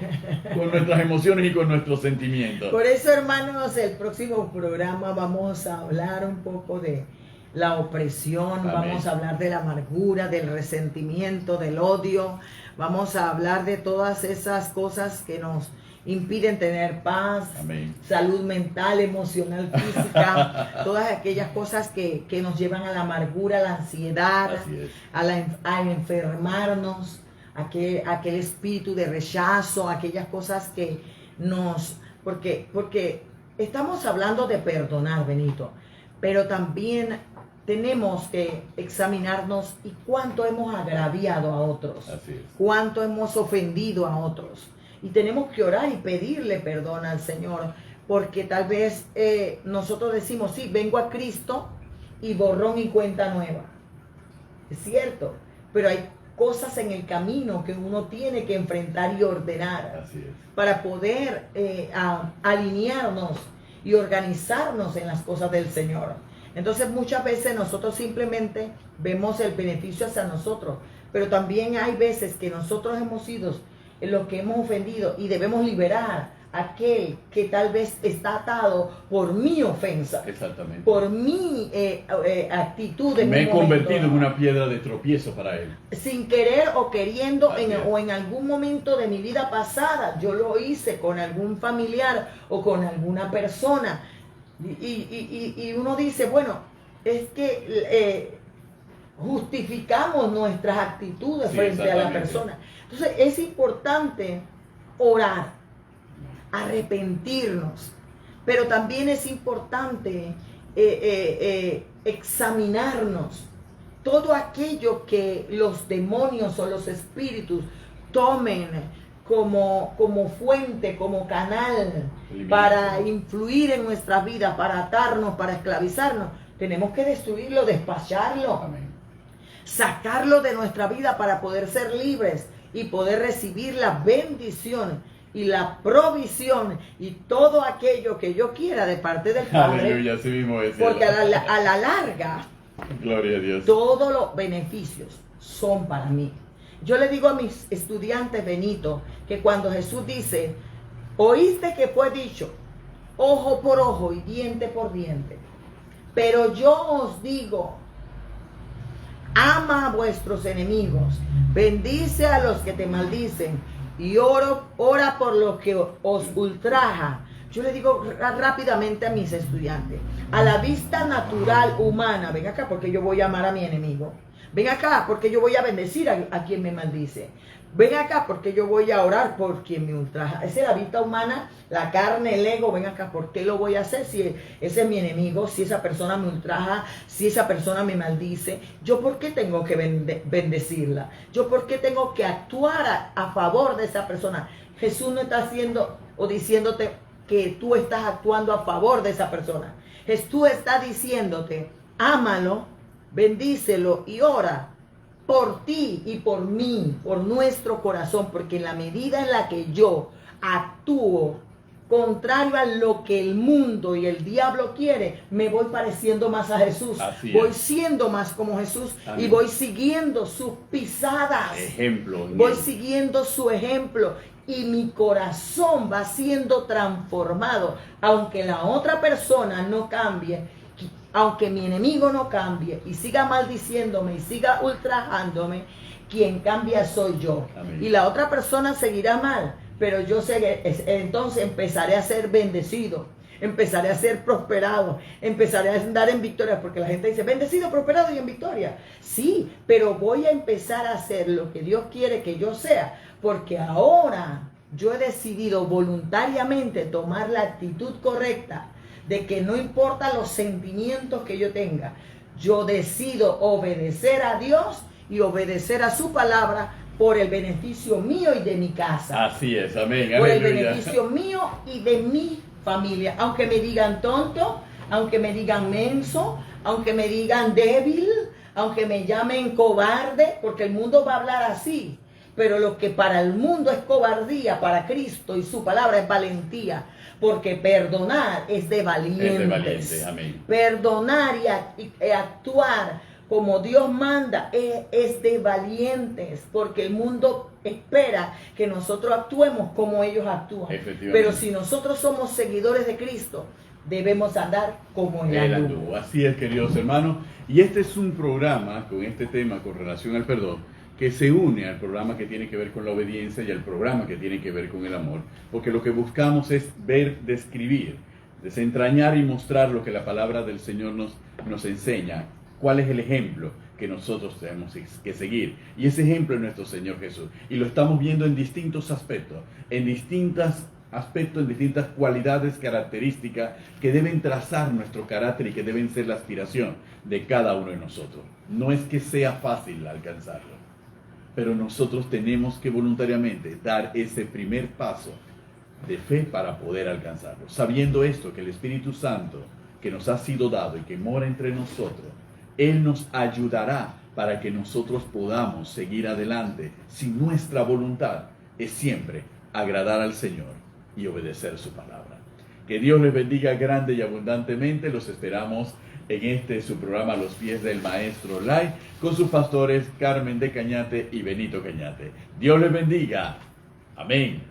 con nuestras emociones y con nuestros sentimientos. Por eso, hermanos, el próximo programa vamos a hablar un poco de la opresión, Amén. Vamos a hablar de la amargura, del resentimiento, del odio, vamos a hablar de todas esas cosas que nos impiden tener paz, Amén. Salud mental, emocional, física, todas aquellas cosas que nos llevan a la amargura, a la ansiedad, a enfermarnos, aquel espíritu de rechazo, aquellas cosas que porque estamos hablando de perdonar, Benito, pero también tenemos que examinarnos y cuánto hemos agraviado a otros, cuánto hemos ofendido a otros. Y tenemos que orar y pedirle perdón al Señor, porque tal vez nosotros decimos, sí, vengo a Cristo y borrón y cuenta nueva. Es cierto, pero hay cosas en el camino que uno tiene que enfrentar y ordenar para poder alinearnos y organizarnos en las cosas del Señor. Entonces muchas veces nosotros simplemente vemos el beneficio hacia nosotros, pero también hay veces que nosotros hemos sido los que hemos ofendido y debemos liberar a aquel que tal vez está atado por mi ofensa, por mi actitud. Me he convertido en una piedra de tropiezo para él. Sin querer o queriendo, o en algún momento de mi vida pasada, yo lo hice con algún familiar o con alguna persona. Y uno dice, bueno, es que justificamos nuestras actitudes frente a la persona. Entonces es importante orar, arrepentirnos, pero también es importante examinarnos todo aquello que los demonios o los espíritus tomen como fuente, como canal para influir en nuestra vida, para atarnos, para esclavizarnos. Tenemos que destruirlo, despacharlo, sacarlo de nuestra vida para poder ser libres y poder recibir la bendición y la provisión y todo aquello que yo quiera de parte del Padre. Aleluya, así mismo es. Porque a la larga, gloria a Dios, todos los beneficios son para mí. Yo le digo a mis estudiantes, Benito, que cuando Jesús dice, oíste que fue dicho, ojo por ojo y diente por diente, pero yo os digo, ama a vuestros enemigos, bendice a los que te maldicen y ora por los que os ultraja. Yo le digo rápidamente a mis estudiantes, a la vista natural humana, ven acá porque yo voy a amar a mi enemigo. Ven acá porque yo voy a bendecir a quien me maldice. Ven acá porque yo voy a orar por quien me ultraja. Esa es la vista humana, la carne, el ego. Ven acá, ¿por qué lo voy a hacer si ese es mi enemigo? Si esa persona me ultraja, si esa persona me maldice, ¿yo por qué tengo que bendecirla? ¿Yo por qué tengo que actuar a favor de esa persona? Jesús no está haciendo o diciéndote que tú estás actuando a favor de esa persona. Jesús está diciéndote, ámalo, bendícelo y ora por ti y por mí, por nuestro corazón, porque en la medida en la que yo actúo contrario a lo que el mundo y el diablo quiere, me voy pareciendo más a Jesús. Voy siendo más como Jesús. Amén. Y voy siguiendo sus pisadas. Voy siguiendo su ejemplo y mi corazón va siendo transformado, aunque la otra persona no cambie. Aunque mi enemigo no cambie y siga maldiciéndome y siga ultrajándome, quien cambia soy yo. Amén. Y la otra persona seguirá mal, pero yo entonces empezaré a ser bendecido, empezaré a ser prosperado, empezaré a andar en victoria, porque la gente dice, bendecido, prosperado y en victoria. Sí, pero voy a empezar a hacer lo que Dios quiere que yo sea, porque ahora yo he decidido voluntariamente tomar la actitud correcta de que no importa los sentimientos que yo tenga, yo decido obedecer a Dios y obedecer a su palabra por el beneficio mío y de mi casa. Así es, amén. Por el beneficio mío y de mi familia. Aunque me digan tonto, aunque me digan menso, aunque me digan débil, aunque me llamen cobarde, porque el mundo va a hablar así. pero lo que para el mundo es cobardía, para Cristo y su palabra es valentía, porque perdonar es de valientes. Es de valiente, amén. Perdonar y actuar como Dios manda es de valientes, porque el mundo espera que nosotros actuemos como ellos actúan. Pero si nosotros somos seguidores de Cristo, debemos andar como Él anduvo. Así es, queridos hermanos. Y este es un programa con este tema con relación al perdón que se une al programa que tiene que ver con la obediencia y al programa que tiene que ver con el amor. Porque lo que buscamos es ver, describir, desentrañar y mostrar lo que la palabra del Señor nos enseña. ¿Cuál es el ejemplo que nosotros tenemos que seguir? Y ese ejemplo es nuestro Señor Jesús. Y lo estamos viendo en distintos aspectos, en distintas cualidades, características que deben trazar nuestro carácter y que deben ser la aspiración de cada uno de nosotros. No es que sea fácil alcanzarlo, pero nosotros tenemos que voluntariamente dar ese primer paso de fe para poder alcanzarlo. Sabiendo esto, que el Espíritu Santo que nos ha sido dado y que mora entre nosotros, Él nos ayudará para que nosotros podamos seguir adelante si nuestra voluntad es siempre agradar al Señor y obedecer su palabra. Que Dios les bendiga grande y abundantemente. Los esperamos en su programa Los Pies del Maestro Live con sus pastores Carmen de Cañate y Benito Cañate. Dios les bendiga. Amén.